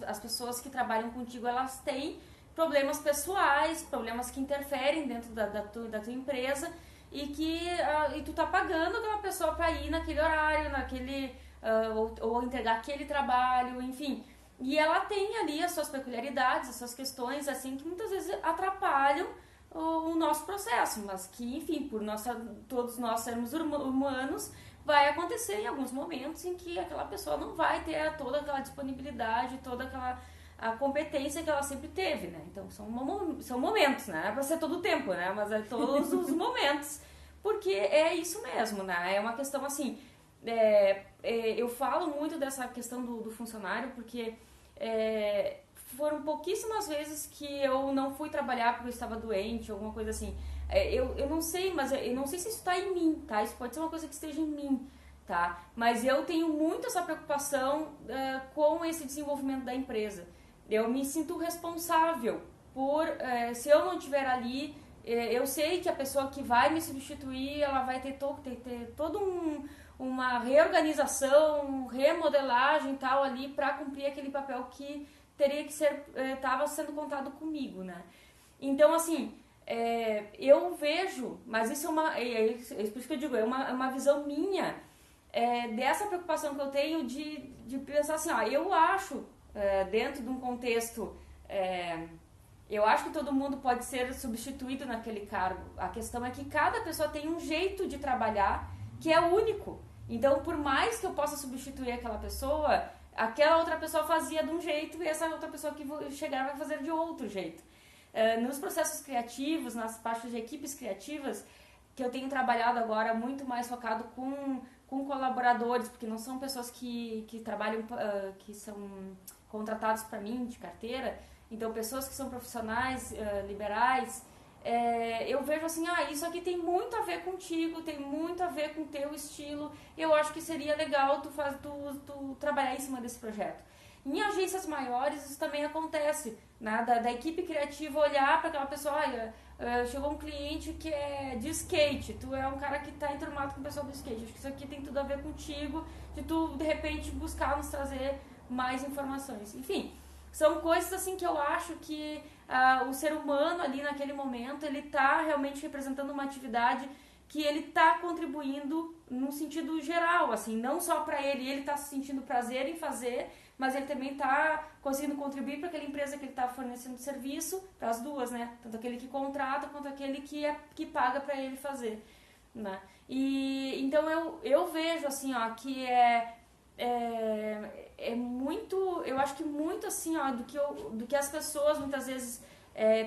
as pessoas que trabalham contigo, elas têm problemas pessoais, problemas que interferem dentro da tua empresa, e tu tá pagando aquela pessoa para ir naquele horário, ou entregar aquele trabalho, enfim. E ela tem ali as suas peculiaridades, as suas questões, assim, que muitas vezes atrapalham o nosso processo, mas que, enfim, todos nós sermos humanos, vai acontecer em alguns momentos em que aquela pessoa não vai ter toda aquela disponibilidade, toda aquela a competência que ela sempre teve, né? Então, são momentos, né? Não é pra ser todo o tempo, né? Mas é todos os momentos, porque é isso mesmo, né? É uma questão, assim... eu falo muito dessa questão do funcionário, porque foram pouquíssimas vezes que eu não fui trabalhar porque eu estava doente, alguma coisa assim. Eu não sei, mas eu não sei se isso está em mim, tá? Isso pode ser uma coisa que esteja em mim, tá? Mas eu tenho muito essa preocupação com esse desenvolvimento da empresa. Eu me sinto responsável por, se eu não estiver ali, eu sei que a pessoa que vai me substituir, ela vai ter todo uma reorganização, remodelagem e tal ali para cumprir aquele papel que teria que ser, estava sendo contado comigo, né? Então, assim, eu vejo, mas isso é por isso que eu digo, é uma visão minha, dessa preocupação que eu tenho de pensar assim, eu acho, dentro de um contexto, eu acho que todo mundo pode ser substituído naquele cargo. A questão é que cada pessoa tem um jeito de trabalhar que é único. Então, por mais que eu possa substituir aquela pessoa, aquela outra pessoa fazia de um jeito e essa outra pessoa que chegar vai fazer de outro jeito. Nos processos criativos, nas partes de equipes criativas, que eu tenho trabalhado agora muito mais focado com colaboradores, porque não são pessoas que trabalham, que são contratados para mim de carteira, então pessoas que são profissionais, liberais, eu vejo assim, isso aqui tem muito a ver contigo, tem muito a ver com o teu estilo, eu acho que seria legal tu trabalhar em cima desse projeto. Em agências maiores isso também acontece, né? Da equipe criativa olhar para aquela pessoa, olha, chegou um cliente que é de skate, tu é um cara que está enturmado com o pessoal do skate, acho que isso aqui tem tudo a ver contigo, de tu de repente buscar nos trazer mais informações. Enfim, são coisas assim que eu acho que o ser humano ali naquele momento, ele está realmente representando uma atividade que ele está contribuindo num sentido geral, assim, não só para ele está se sentindo prazer em fazer, mas ele também está conseguindo contribuir para aquela empresa que ele está fornecendo serviço, para as duas, né? Tanto aquele que contrata quanto aquele que paga para ele fazer, né? E então eu vejo assim, ó, que é muito, eu acho que muito assim, ó, do que as pessoas muitas vezes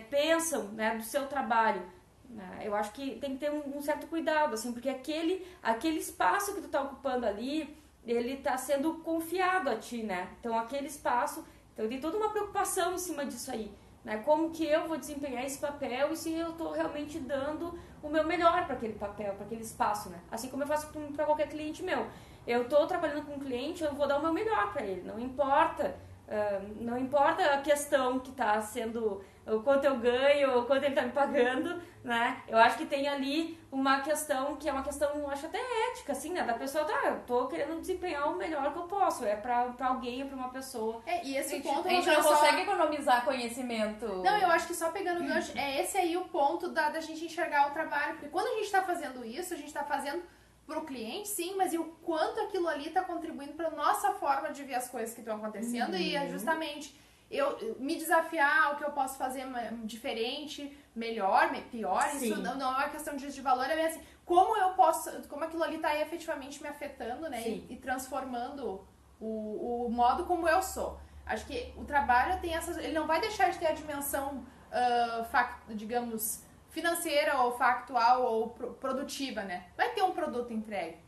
pensam, né, do seu trabalho. Eu acho que tem que ter um certo cuidado, assim, porque aquele espaço que tu tá ocupando ali, ele tá sendo confiado a ti, né? Então aquele espaço, então tem toda uma preocupação em cima disso aí, né? Como que eu vou desempenhar esse papel e se eu tô realmente dando o meu melhor para aquele papel, para aquele espaço, né? Assim como eu faço para qualquer cliente meu. Eu tô trabalhando com um cliente, eu vou dar o meu melhor para ele, não importa a questão que está sendo, o quanto eu ganho, o quanto ele está me pagando, né? Eu acho que tem ali uma questão que é uma questão, acho até ética, assim, né? Da pessoa, eu tô querendo desempenhar o melhor que eu posso, pra alguém, pra uma pessoa. E esse ponto... A gente não consegue economizar conhecimento. Não, eu acho que só pegando o gancho, esse aí o ponto da gente enxergar o trabalho, porque quando a gente está fazendo isso, a gente está fazendo pro cliente, sim, mas e o quanto aquilo ali está contribuindo para nossa forma de ver as coisas que estão acontecendo e é justamente eu me desafiar o que eu posso fazer diferente, melhor, pior, sim. Isso não é uma questão de valor, é assim, como aquilo ali está efetivamente me afetando, né, e transformando o modo como eu sou. Acho que o trabalho tem ele não vai deixar de ter a dimensão, digamos, financeira ou factual ou produtiva, né? Vai ter um produto entregue.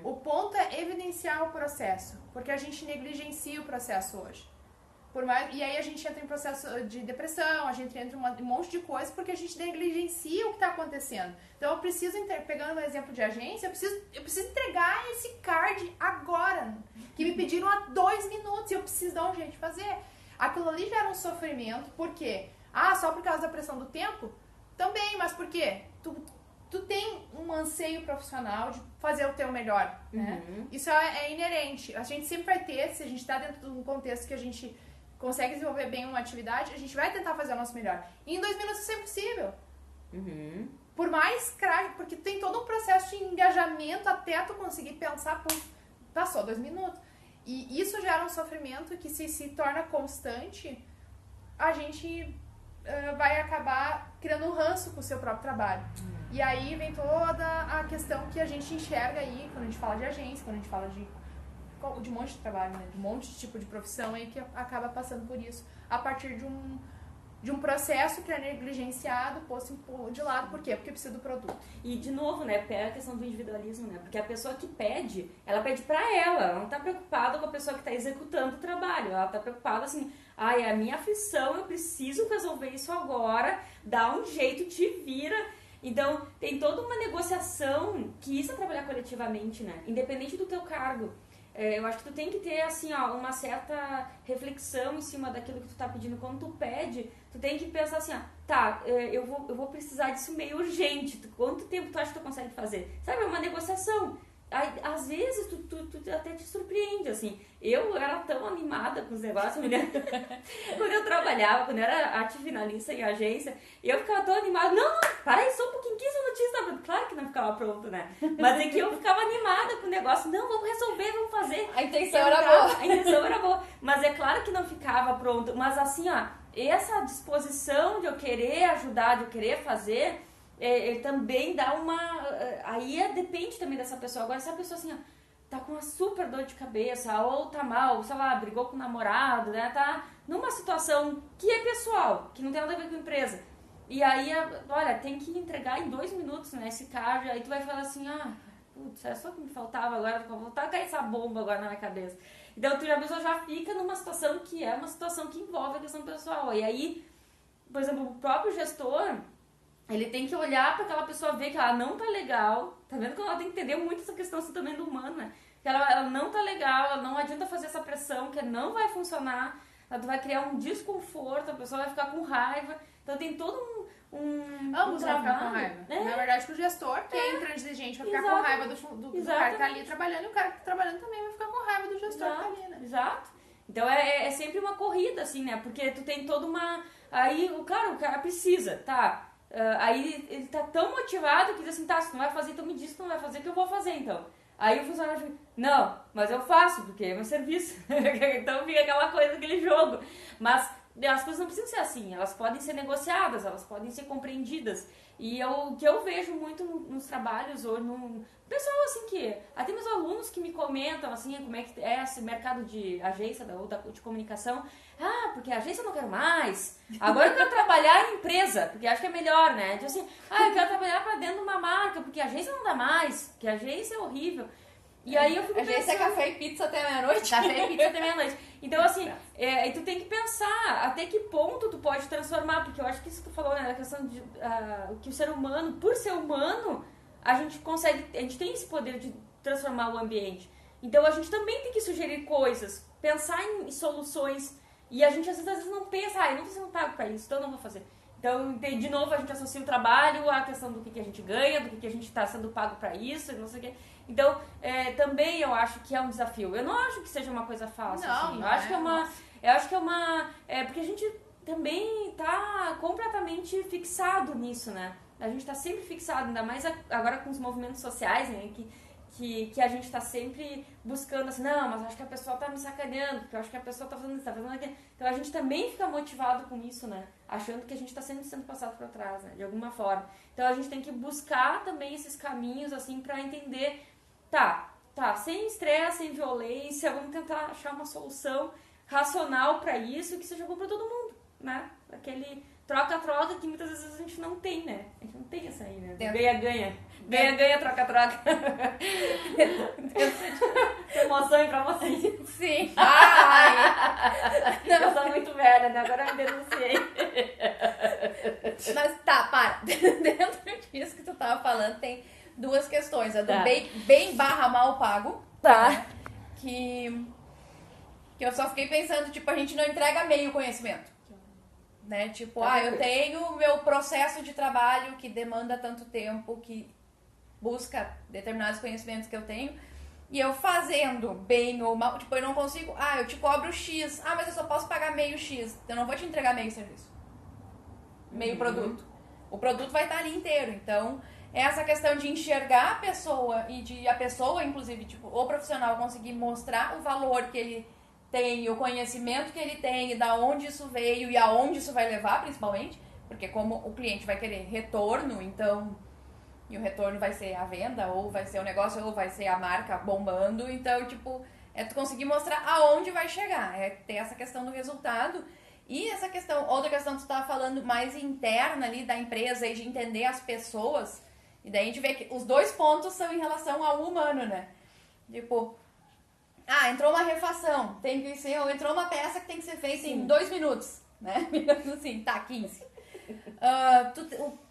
O ponto é evidenciar o processo, porque a gente negligencia o processo hoje. E aí a gente entra em processo de depressão, a gente entra em um monte de coisa porque a gente negligencia o que está acontecendo. Então eu preciso, pegando um exemplo de agência, eu preciso entregar esse card agora, que me pediram há 2 minutos e eu preciso dar um jeito de fazer. Aquilo ali gera um sofrimento, por quê? Só por causa da pressão do tempo? Também, mas por quê? Tu tem um anseio profissional de fazer o teu melhor, né? Isso é inerente. A gente sempre vai ter, se a gente está dentro de um contexto que a gente consegue desenvolver bem uma atividade, a gente vai tentar fazer o nosso melhor. E em 2 minutos isso é impossível. Por mais porque tem todo um processo de engajamento até tu conseguir pensar, passou 2 minutos. E isso gera um sofrimento que se torna constante, a gente vai acabar criando um ranço com o seu próprio trabalho. E aí vem toda a questão que a gente enxerga aí, quando a gente fala de agência, quando a gente fala de um monte de trabalho, né? De um monte de tipo de profissão aí que acaba passando por isso, a partir de um processo que é negligenciado, posto de lado. Por quê? Porque precisa do produto. E, de novo, né, pega a questão do individualismo, né? Porque a pessoa que pede, ela pede pra ela não tá preocupada com a pessoa que tá executando o trabalho. Ela tá preocupada assim, é a minha aflição, eu preciso resolver isso agora, dá um jeito, te vira. Então, tem toda uma negociação que isso é trabalhar coletivamente, né? Independente do teu cargo. Eu acho que tu tem que ter, assim, uma certa reflexão em cima daquilo que tu tá pedindo. Quando tu pede, tu tem que pensar assim, eu vou precisar disso meio urgente. Quanto tempo tu acha que tu consegue fazer? Sabe, é uma negociação. Aí, às vezes, tu até te surpreende, assim. Eu era tão animada com os negócios, né? Quando eu trabalhava, quando eu era arte finalista em agência, eu ficava tão animada. Não, para aí, só um pouquinho, 15 minutinhos, tá pronto. Claro que não ficava pronto, né? Mas é que eu ficava animada com o negócio. Não, vamos resolver, vamos fazer. A intenção era boa. A intenção era boa. Mas é claro que não ficava pronto. Mas assim, essa disposição de eu querer ajudar, de eu querer fazer... ele também dá uma... Aí depende também dessa pessoa. Agora, se a pessoa assim, tá com uma super dor de cabeça, ou tá mal, sei lá, brigou com o namorado, né? Tá numa situação que é pessoal, que não tem nada a ver com a empresa. E aí, olha, tem que entregar em 2 minutos, né, esse card. Aí tu vai falar assim, putz, é só o que me faltava agora, vou voltar a cair essa bomba agora na minha cabeça. Então, a pessoa já fica numa situação que é uma situação que envolve a questão pessoal. E aí, por exemplo, o próprio gestor, ele tem que olhar para aquela pessoa, ver que ela não tá legal, tá vendo que ela tem que entender muito essa questão assim, também do humano, né? Que ela não tá legal, ela não adianta fazer essa pressão, que não vai funcionar, ela vai criar um desconforto, a pessoa vai ficar com raiva. Então tem todo Ambos vão ficar com raiva. Na verdade, o gestor, que é intransigente, vai ficar com raiva do cara que tá ali trabalhando, e o cara que tá trabalhando também vai ficar com raiva do gestor que tá ali, né? Exato. Então é sempre uma corrida, assim, né? Porque tu tem toda uma... Aí, o cara precisa, tá? Aí ele tá tão motivado que diz assim, tá, se tu não vai fazer, então me diz que tu não vai fazer, que eu vou fazer, então. Aí o funcionário diz, não, mas eu faço, porque é meu serviço. Então fica aquela coisa, aquele jogo. Mas as coisas não precisam ser assim, elas podem ser negociadas, elas podem ser compreendidas. E o que eu vejo muito nos trabalhos, ou no pessoal assim que... Até meus alunos que me comentam assim, como é que é esse mercado de agência ou de comunicação. Ah, porque a agência eu não quero mais. Agora eu quero trabalhar em empresa, porque acho que é melhor, né? Então assim, eu quero trabalhar pra dentro de uma marca, porque a agência não dá mais, porque a agência é horrível. E aí eu fico pensando... Agência é café e pizza até meia-noite. Café e pizza até meia-noite. Então, assim, e tu tem que pensar até que ponto tu pode transformar, porque eu acho que isso que tu falou, né, da questão de que o ser humano, por ser humano, a gente tem esse poder de transformar o ambiente. Então, a gente também tem que sugerir coisas, pensar em soluções, e a gente às vezes não pensa, eu não tô sendo pago pra isso, então eu não vou fazer. Então, de novo, a gente associa o trabalho à questão do que a gente ganha, do que a gente está sendo pago para isso, não sei o quê. Então, também eu acho que é um desafio. Eu não acho que seja uma coisa fácil. Não, assim. não eu acho que é uma... porque a gente também está completamente fixado nisso, né? A gente está sempre fixado, ainda mais agora com os movimentos sociais, né? Que a gente está sempre buscando assim, não, mas acho que a pessoa está me sacaneando, porque eu acho que a pessoa está fazendo isso, está fazendo aquilo. Então a gente também fica motivado com isso, né? Achando que a gente está sempre sendo passado para trás, né? De alguma forma. Então a gente tem que buscar também esses caminhos, assim, para entender, tá, sem estresse, sem violência, vamos tentar achar uma solução racional para isso que seja bom para todo mundo, né? Aquele troca-troca que muitas vezes a gente não tem, né? A gente não tem essa aí, né? Ganha-ganha. Ganha-ganha, troca-troca. Emoção pra vocês. Sim. Eu sou muito velha, né? Agora eu me denunciei. Mas tá, para. Dentro disso que tu tava falando, tem duas questões. A do bem barra mal pago. Tá. Né? Que eu só fiquei pensando, tipo, a gente não entrega meio conhecimento. Né? Tipo, eu tenho o meu processo de trabalho que demanda tanto tempo, que busca determinados conhecimentos que eu tenho, e eu fazendo bem ou mal, tipo, eu não consigo, eu te cobro X, mas eu só posso pagar meio X, eu não vou te entregar meio serviço, meio produto. O produto vai estar ali inteiro, então, essa questão de enxergar a pessoa, e de a pessoa, inclusive, tipo, o profissional conseguir mostrar o valor que ele tem, o conhecimento que ele tem, e da onde isso veio, e aonde isso vai levar, principalmente, porque como o cliente vai querer retorno, então... E o retorno vai ser a venda, ou vai ser o negócio, ou vai ser a marca bombando. Então, tipo, tu conseguir mostrar aonde vai chegar. É ter essa questão do resultado. E essa questão, outra questão que você estava falando mais interna ali da empresa e de entender as pessoas. E daí a gente vê que os dois pontos são em relação ao humano, né? Tipo, entrou uma refação, tem que ser, ou entrou uma peça que tem que ser feita em 2 minutos, né? Assim, 15.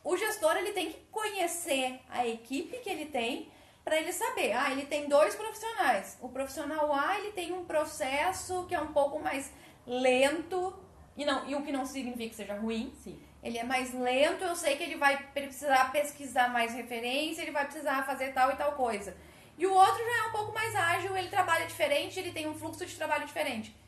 O gestor, ele tem que conhecer a equipe que ele tem para ele saber, ele tem 2 profissionais. O profissional A, ele tem um processo que é um pouco mais lento, e o que não significa que seja ruim. Sim. Ele é mais lento, eu sei que ele vai precisar pesquisar mais referência, ele vai precisar fazer tal e tal coisa. E o outro já é um pouco mais ágil, ele trabalha diferente, ele tem um fluxo de trabalho diferente.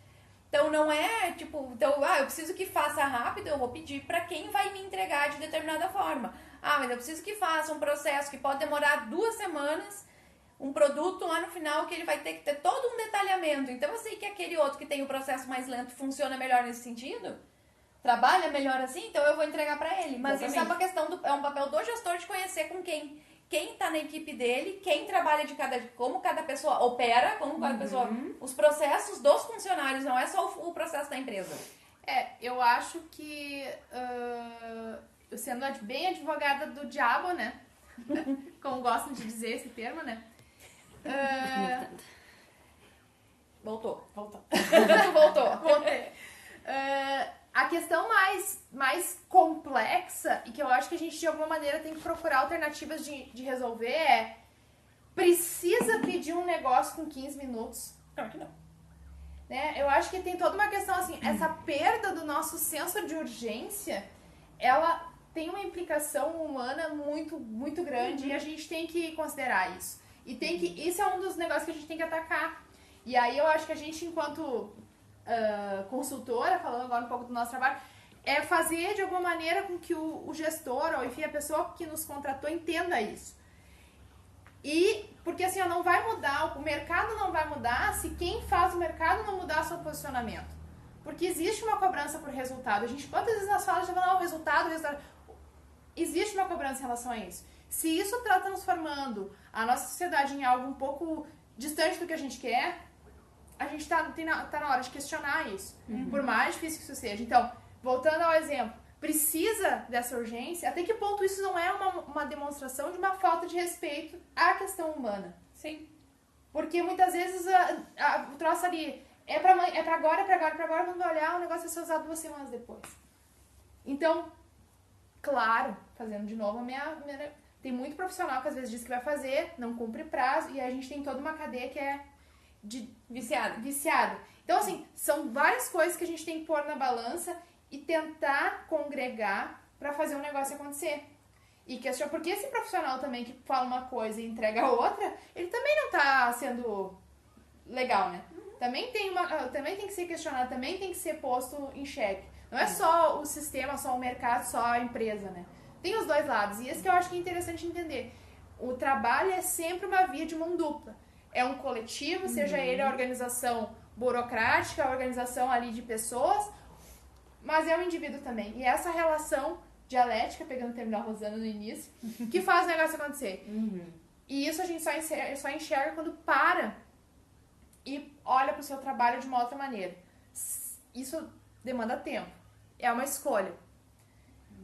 Então não é tipo, eu preciso que faça rápido, eu vou pedir para quem vai me entregar de determinada forma. Mas eu preciso que faça um processo que pode demorar 2 semanas, um produto lá no final que ele vai ter que ter todo um detalhamento. Então eu sei que aquele outro que tem o processo mais lento funciona melhor nesse sentido, trabalha melhor assim, então eu vou entregar para ele. Mas Exatamente. Isso é uma questão, é um papel do gestor de conhecer com quem está na equipe dele, quem trabalha como cada pessoa opera, como cada pessoa, os processos dos funcionários, não é só o processo da empresa. Eu acho que, sendo bem advogada do diabo, né, como gostam de dizer esse termo, né? Voltou. Voltei. A questão mais complexa e que eu acho que a gente de alguma maneira tem que procurar alternativas de resolver é: precisa pedir um negócio com 15 minutos? Claro que não. Né? Eu acho que tem toda uma questão assim, essa perda do nosso senso de urgência, ela tem uma implicação humana muito, muito grande, e a gente tem que considerar isso. E isso é um dos negócios que a gente tem que atacar. E aí eu acho que a gente, enquanto consultora, falando agora um pouco do nosso trabalho, é fazer de alguma maneira com que o gestor, ou enfim, a pessoa que nos contratou entenda isso. E, porque assim, não vai mudar, o mercado não vai mudar se quem faz o mercado não mudar seu posicionamento. Porque existe uma cobrança por resultado. Quantas vezes nas falas já falam, o resultado. Existe uma cobrança em relação a isso. Se isso está transformando a nossa sociedade em algo um pouco distante do que a gente quer, a gente tá na hora de questionar isso. Por mais difícil que isso seja. Então, voltando ao exemplo, precisa dessa urgência? Até que ponto isso não é uma demonstração de uma falta de respeito à questão humana? Sim. Porque muitas vezes o troço ali é pra agora, quando vai olhar, o negócio vai ser usado 2 semanas depois. Então, claro, fazendo de novo tem muito profissional que às vezes diz que vai fazer, não cumpre prazo, e a gente tem toda uma cadeia que é viciado. Então, assim, são várias coisas que a gente tem que pôr na balança e tentar congregar para fazer um negócio acontecer. E questionar, porque esse profissional também que fala uma coisa e entrega outra, ele também não tá sendo legal, né? Também tem que ser questionado, também tem que ser posto em xeque. Não é só o sistema, só o mercado, só a empresa, né? Tem os dois lados. E esse que eu acho que é interessante entender. O trabalho é sempre uma via de mão dupla. É um coletivo, seja ele a organização burocrática, a organização ali de pessoas, mas é um indivíduo também. E essa relação dialética, pegando o termo da Rosana no início, que faz o negócio acontecer. E isso a gente só enxerga quando para e olha para o seu trabalho de uma outra maneira. Isso demanda tempo. É uma escolha.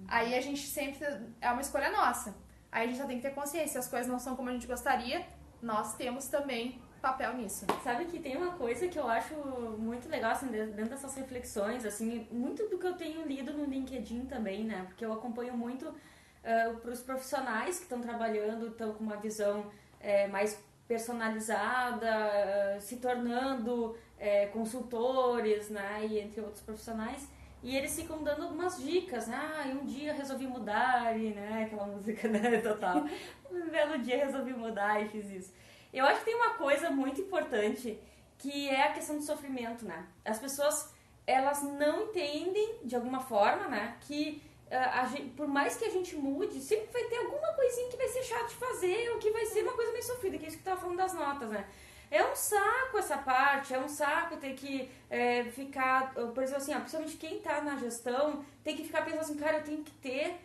Aí a gente sempre... É uma escolha nossa. Aí a gente só tem que ter consciência. Se as coisas não são como a gente gostaria, nós temos também papel nisso. Sabe que tem uma coisa que eu acho muito legal, assim, dentro dessas reflexões, assim, muito do que eu tenho lido no LinkedIn também, né? Porque eu acompanho muito para os profissionais que estão trabalhando, estão com uma visão mais personalizada, se tornando consultores, né? E entre outros profissionais. E eles ficam dando algumas dicas, né? Um dia resolvi mudar, e, né? Aquela música, né? Total. Um belo dia resolvi mudar e fiz isso. Eu acho que tem uma coisa muito importante, que é a questão do sofrimento, né? As pessoas, elas não entendem, de alguma forma, né? Que por mais que a gente mude, sempre vai ter alguma coisinha que vai ser chato de fazer, ou que vai ser uma coisa meio sofrida, que é isso que tu tava falando das notas, né? É um saco essa parte, é um saco ter que ficar, por exemplo assim, principalmente quem tá na gestão, tem que ficar pensando assim, cara, eu tenho que ter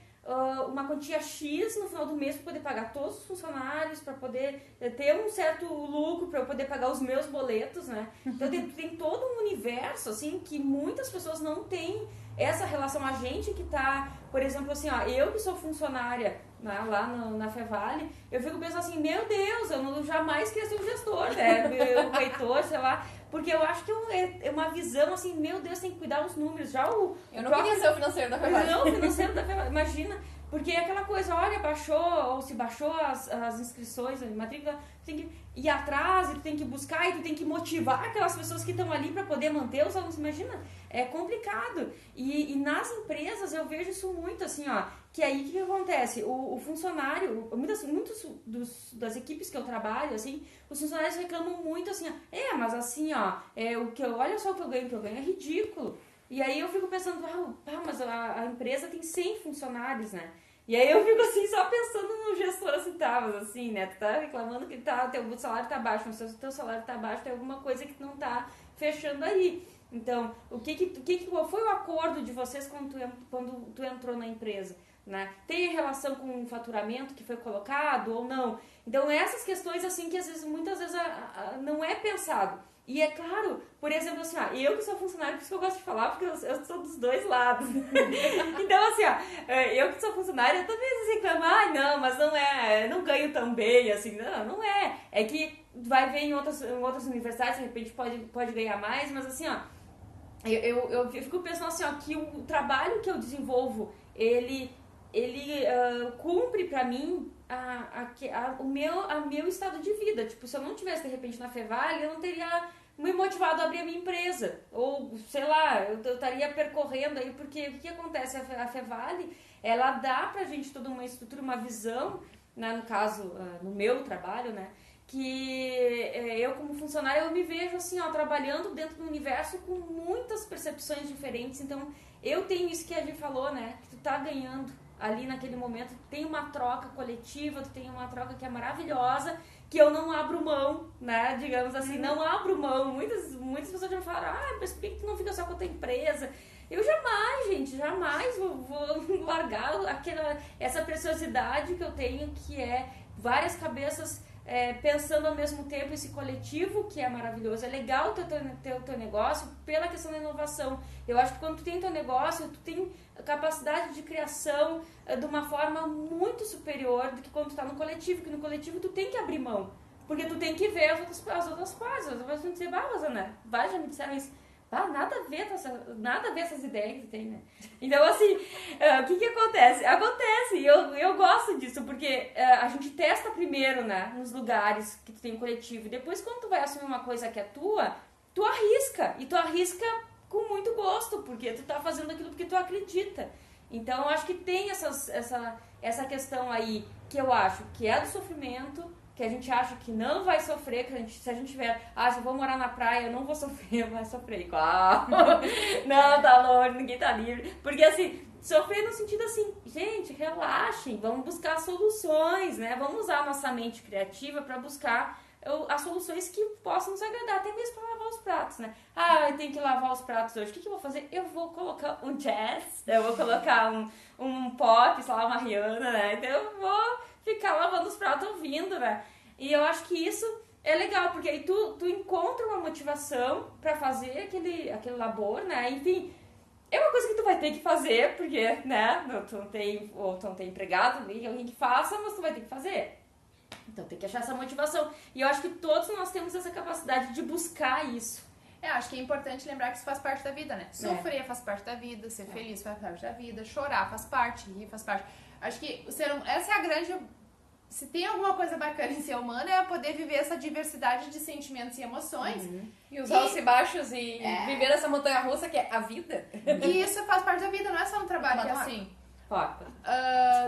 uma quantia X no final do mês para poder pagar todos os funcionários, para poder ter um certo lucro, para eu poder pagar os meus boletos, né? Então tem todo um universo, assim, que muitas pessoas não têm essa relação. A gente que tá, por exemplo, assim, ó, eu que sou funcionária, né, lá na Fevale, eu fico pensando assim, meu Deus, eu não, jamais queria ser um gestor, né? O reitor, sei lá, porque eu acho que é uma visão assim, meu Deus, tem que cuidar os números. Já eu não queria ser o financeiro da Fevale. Não, o financeiro da Fevale, imagina. Porque é aquela coisa, olha, baixou, ou se baixou as inscrições, a matrícula, tu tem que ir atrás, e tu tem que buscar, e tu tem que motivar aquelas pessoas que estão ali para poder manter os alunos. Imagina, é complicado. E nas empresas eu vejo isso muito, assim, ó, que aí o que acontece? O funcionário, muitos das equipes que eu trabalho, assim, os funcionários reclamam muito, assim, ó, mas assim, ó, olha só o que eu ganho é ridículo. E aí eu fico pensando, mas a empresa tem 100 funcionários, né? E aí eu fico assim, só pensando no gestor assim, mas assim, né? Tu tá reclamando que teu salário tá baixo, mas se o teu salário tá baixo, tem alguma coisa que não tá fechando aí. Então, qual foi o acordo de vocês quando tu entrou na empresa? Né? Tem relação com o faturamento que foi colocado ou não? Então, essas questões assim que muitas vezes não é pensado. E é claro, por exemplo, assim, ó, eu que sou funcionária, por isso que eu gosto de falar, porque eu sou dos dois lados. Então, assim, ó, eu que sou funcionária, eu também assim, reclamo, não, mas não é, não ganho tão bem, assim, não é. É que vai ver em outras universidades, de repente pode ganhar mais, mas assim, ó, eu fico pensando assim, ó, que o trabalho que eu desenvolvo, ele cumpre pra mim o meu estado de vida. Tipo, se eu não tivesse de repente na Fevale, eu não teria me motivado a abrir a minha empresa. Ou, sei lá, eu estaria percorrendo aí, porque o que acontece? A Fevale, ela dá pra gente toda uma estrutura, uma visão, né, no caso, no meu trabalho, né? Que eu como funcionária, eu me vejo assim, ó, trabalhando dentro do universo com muitas percepções diferentes. Então, eu tenho isso que a gente falou, né? Que tu tá ganhando ali naquele momento, tu tem uma troca coletiva, tu tem uma troca que é maravilhosa, que eu não abro mão, né? Digamos assim, não abro mão. Muitas pessoas já me falaram, mas por que tu não fica só com a tua empresa? Eu jamais, gente, jamais vou largar essa preciosidade que eu tenho, que é várias cabeças pensando ao mesmo tempo, esse coletivo que é maravilhoso. É legal ter o teu negócio pela questão da inovação. Eu acho que quando tu tem teu negócio, tu tem capacidade de criação de uma forma muito superior do que quando tu tá no coletivo, que no coletivo tu tem que abrir mão, porque tu tem que ver as outras partes. As outras vão dizer, Rosana, já me disseram isso. Nada a ver essas ideias que tem, né? Então, assim, o que acontece? Acontece, e eu gosto disso, porque a gente testa primeiro, né, nos lugares que tu tem coletivo, e depois quando tu vai assumir uma coisa que é tua, tu arrisca, e tu arrisca com muito gosto, porque tu tá fazendo aquilo porque tu acredita. Então, eu acho que tem essa questão aí, que eu acho que é do sofrimento, que a gente acha que não vai sofrer, que se a gente tiver, se eu vou morar na praia, eu não vou sofrer, vai sofrer. Não, tá longe, ninguém tá livre. Porque assim, sofrer no sentido assim, gente, relaxem, vamos buscar soluções, né? Vamos usar a nossa mente criativa para buscar as soluções que possam nos agradar, até mesmo para lavar os pratos, né? Eu tenho que lavar os pratos hoje, o que eu vou fazer? Eu vou colocar um jazz, eu vou colocar um pop, sei lá, uma Rihanna, né? Então eu vou ficar lavando os pratos ouvindo, né? E eu acho que isso é legal, porque aí tu encontra uma motivação pra fazer aquele labor, né? Enfim, é uma coisa que tu vai ter que fazer, porque, né? Tu não tem empregado, nem alguém que faça, mas tu vai ter que fazer. Então tem que achar essa motivação. E eu acho que todos nós temos essa capacidade de buscar isso. Acho que é importante lembrar que isso faz parte da vida, né? Sofrer faz parte da vida, ser feliz faz parte da vida, chorar faz parte, rir faz parte. Acho que essa é a grande... Se tem alguma coisa bacana em ser humano, é poder viver essa diversidade de sentimentos e emoções. E os altos e baixos e viver essa montanha-russa que é a vida. E isso faz parte da vida, não é só um trabalho que é assim.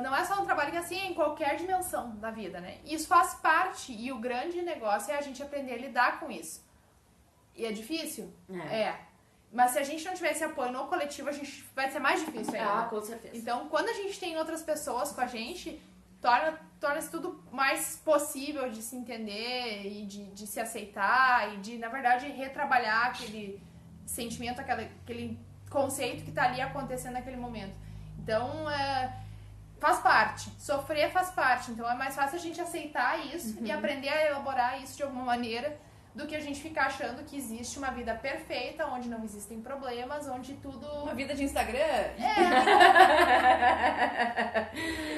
Não é só um trabalho que é assim, é em qualquer dimensão da vida, né? Isso faz parte, e o grande negócio é a gente aprender a lidar com isso. E é difícil? Mas se a gente não tiver esse apoio no coletivo, a gente vai ser mais difícil ainda. Com certeza. Então, quando a gente tem outras pessoas com a gente, torna-se tudo mais possível de se entender e de se aceitar e de, na verdade, retrabalhar aquele sentimento, aquele conceito que está ali acontecendo naquele momento. Então, faz parte. Sofrer faz parte. Então, é mais fácil a gente aceitar isso e aprender a elaborar isso de alguma maneira do que a gente ficar achando que existe uma vida perfeita, onde não existem problemas, onde tudo... Uma vida de Instagram?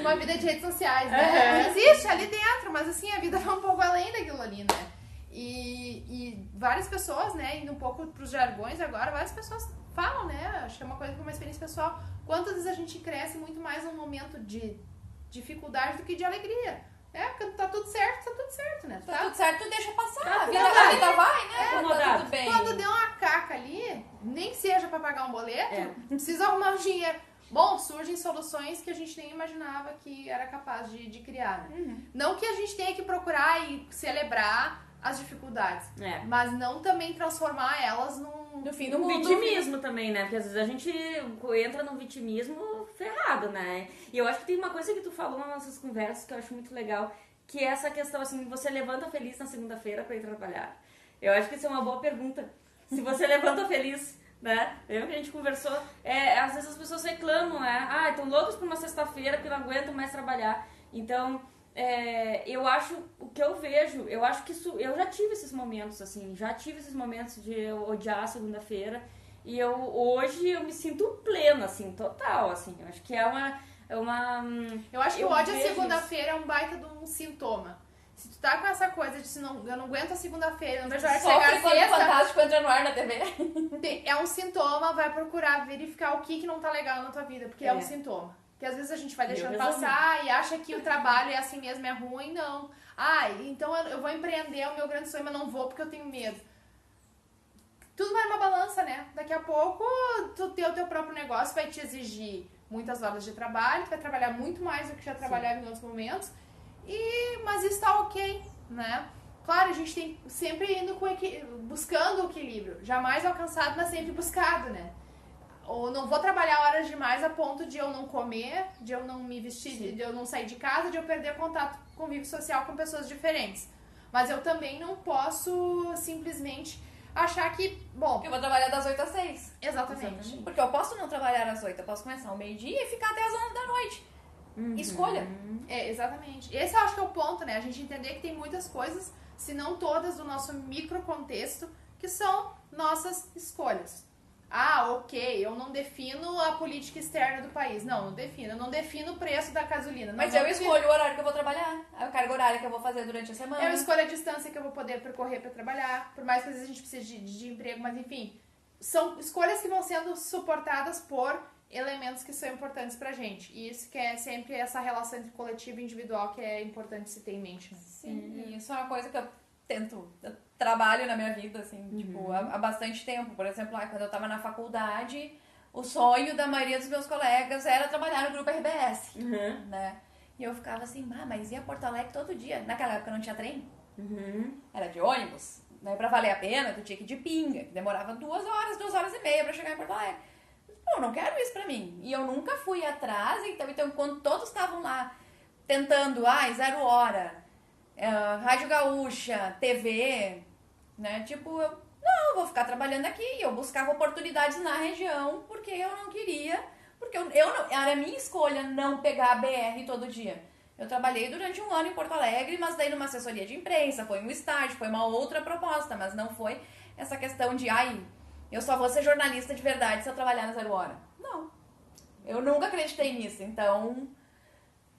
Uma vida de redes sociais, né? Existe ali dentro, mas assim, a vida vai um pouco além daquilo ali, né? E várias pessoas, né, indo um pouco pros jargões agora, várias pessoas falam, né? Acho que é uma coisa, uma experiência pessoal. Quantas vezes a gente cresce muito mais num momento de dificuldade do que de alegria? Porque tá tudo certo, né? Tá tudo certo, tu deixa passar. A vida vai, né? Tá tudo bem. Quando deu uma caca ali, nem que seja pra pagar um boleto, precisa arrumar um dinheiro. Bom, surgem soluções que a gente nem imaginava que era capaz de criar, né? Não que a gente tenha que procurar e celebrar as dificuldades, mas não também transformar elas no fim do mundo. Vitimismo também, né? Porque às vezes a gente entra num vitimismo ferrado, né? E eu acho que tem uma coisa que tu falou nas nossas conversas que eu acho muito legal, que é essa questão, assim, você levanta feliz na segunda-feira pra ir trabalhar? Eu acho que isso é uma boa pergunta. Se você levanta feliz, né? Lembra que a gente conversou? Às vezes as pessoas reclamam, né? Estão loucos por uma sexta-feira porque não aguentam mais trabalhar. Então, eu acho, o que eu vejo, eu acho que isso, eu já tive esses momentos, assim, de eu odiar a segunda-feira, e hoje eu me sinto plena, assim, total, assim, eu acho que Eu acho que o ódio à segunda-feira é um baita de um sintoma. Se tu tá com essa coisa de eu não aguento a segunda-feira, não vejo a hora de chegar a sexta, Fantástico entra no ar na TV. É um sintoma, vai procurar verificar o que não tá legal na tua vida, porque é um sintoma. Porque às vezes a gente vai deixando passar e acha que o trabalho é assim mesmo, é ruim, não. Então eu vou empreender, é o meu grande sonho, mas não vou porque eu tenho medo. Tudo vai numa balança, né? Daqui a pouco tu ter o teu próprio negócio vai te exigir muitas horas de trabalho, tu vai trabalhar muito mais do que já trabalhava em outros momentos, mas isso tá ok, né? Claro, a gente tem sempre indo buscando o equilíbrio, jamais alcançado, mas sempre buscado, né? Ou não vou trabalhar horas demais a ponto de eu não comer, de eu não me vestir, de eu não sair de casa, de eu perder contato, convívio social com pessoas diferentes. Mas eu também não posso simplesmente achar que, bom... Eu vou trabalhar das 8 às 6. Exatamente. Porque eu posso não trabalhar às 8, eu posso começar ao meio-dia e ficar até às 11 da noite. Escolha. Exatamente. Esse eu acho que é o ponto, né? A gente entender que tem muitas coisas, se não todas, do nosso microcontexto, que são nossas escolhas. Ok, eu não defino a política externa do país. Não defino. Eu não defino o preço da gasolina. Mas eu escolho o horário que eu vou trabalhar, a carga horária que eu vou fazer durante a semana. Eu escolho a distância que eu vou poder percorrer para trabalhar. Por mais que às vezes a gente precise de emprego, mas enfim. São escolhas que vão sendo suportadas por elementos que são importantes pra gente. E isso que é sempre essa relação entre coletivo e individual que é importante se ter em mente, né? Sim, e isso é uma coisa que eu trabalho na minha vida, assim, tipo, há bastante tempo. Por exemplo, quando eu tava na faculdade, o sonho da maioria dos meus colegas era trabalhar no grupo RBS, né? E eu ficava assim, mas ia a Porto Alegre todo dia. Naquela época não tinha trem, era de ônibus. Daí pra valer a pena, tu tinha que ir de pinga, que demorava 2 horas e meia pra chegar em Porto Alegre. Eu não quero isso pra mim. E eu nunca fui atrás, então quando todos estavam lá tentando, 0 hora, Rádio Gaúcha, TV, né? Tipo, eu vou ficar trabalhando aqui. Eu buscava oportunidades na região porque eu não queria, porque era a minha escolha não pegar a BR todo dia. Eu trabalhei durante 1 ano em Porto Alegre, mas daí numa assessoria de imprensa, foi um estágio, foi uma outra proposta, mas não foi essa questão de, eu só vou ser jornalista de verdade se eu trabalhar na 0 hora. Não. Eu nunca acreditei nisso, então...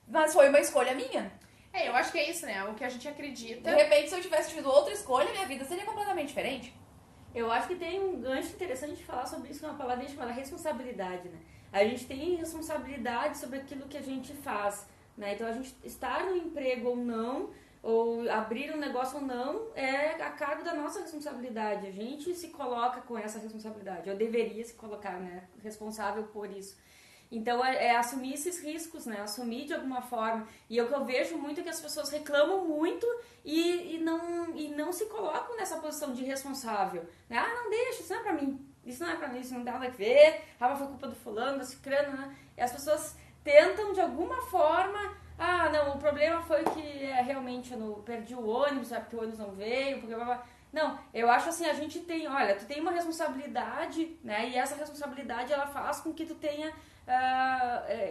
Mas foi uma escolha minha. Eu acho que é isso, né? O que a gente acredita. De repente, se eu tivesse tido outra escolha, minha vida seria completamente diferente. Eu acho que tem um gancho interessante de falar sobre isso, que é uma palavra chamada responsabilidade, né? A gente tem responsabilidade sobre aquilo que a gente faz, né? Então, a gente estar no emprego ou não, ou abrir um negócio ou não, é a cargo da nossa responsabilidade. A gente se coloca com essa responsabilidade. Eu deveria se colocar, né? Responsável por isso. Então, é assumir esses riscos, né? Assumir de alguma forma. E o que eu vejo muito é que as pessoas reclamam muito e não se colocam nessa posição de responsável. Né? Não deixa, isso não é pra mim. Isso não é pra mim, isso não dá nada a ver. Mas foi culpa do fulano, do cicrano, né? E as pessoas tentam, de alguma forma... não, o problema foi que realmente eu perdi o ônibus, porque o ônibus não veio, porque... Não, eu acho assim, a gente tem... Olha, tu tem uma responsabilidade, né? E essa responsabilidade, ela faz com que tu tenha...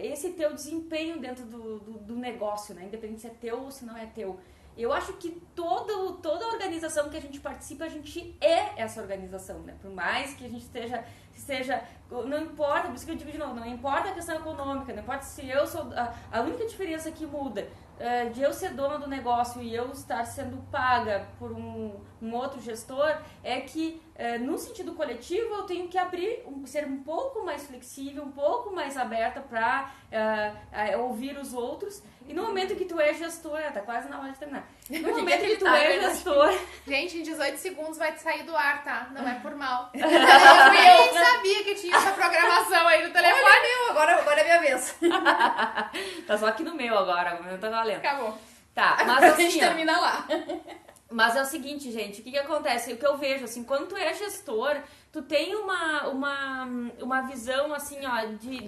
esse teu desempenho dentro do negócio, né? Independente se é teu ou se não é teu. Eu acho que toda organização que a gente participa, a gente é essa organização, né? Por mais que a gente seja não importa, por isso que eu digo de novo, não importa a questão econômica, não importa se eu sou... A única diferença que muda de eu ser dona do negócio e eu estar sendo paga por um outro gestor é que, no sentido coletivo, eu tenho que ser um pouco mais flexível, um pouco mais aberta para ouvir os outros. E no momento que tu é gestor, tá quase na hora de terminar. No momento que tu é gestor... Gente, em 18 segundos vai sair do ar, tá? Não é por mal. Eu nem sabia que tinha essa programação aí no telefone. Olha, agora é minha vez. Tá só aqui no meu agora, não tá valendo. Acabou. Tá, mas a assim, gente termina lá. Mas é o seguinte, gente, o que acontece? O que eu vejo, assim, quando tu é gestor, tu tem uma visão, assim,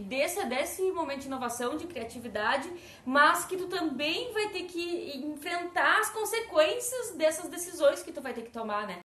desse momento de inovação, de criatividade, mas que tu também vai ter que enfrentar as consequências dessas decisões que tu vai ter que tomar, né?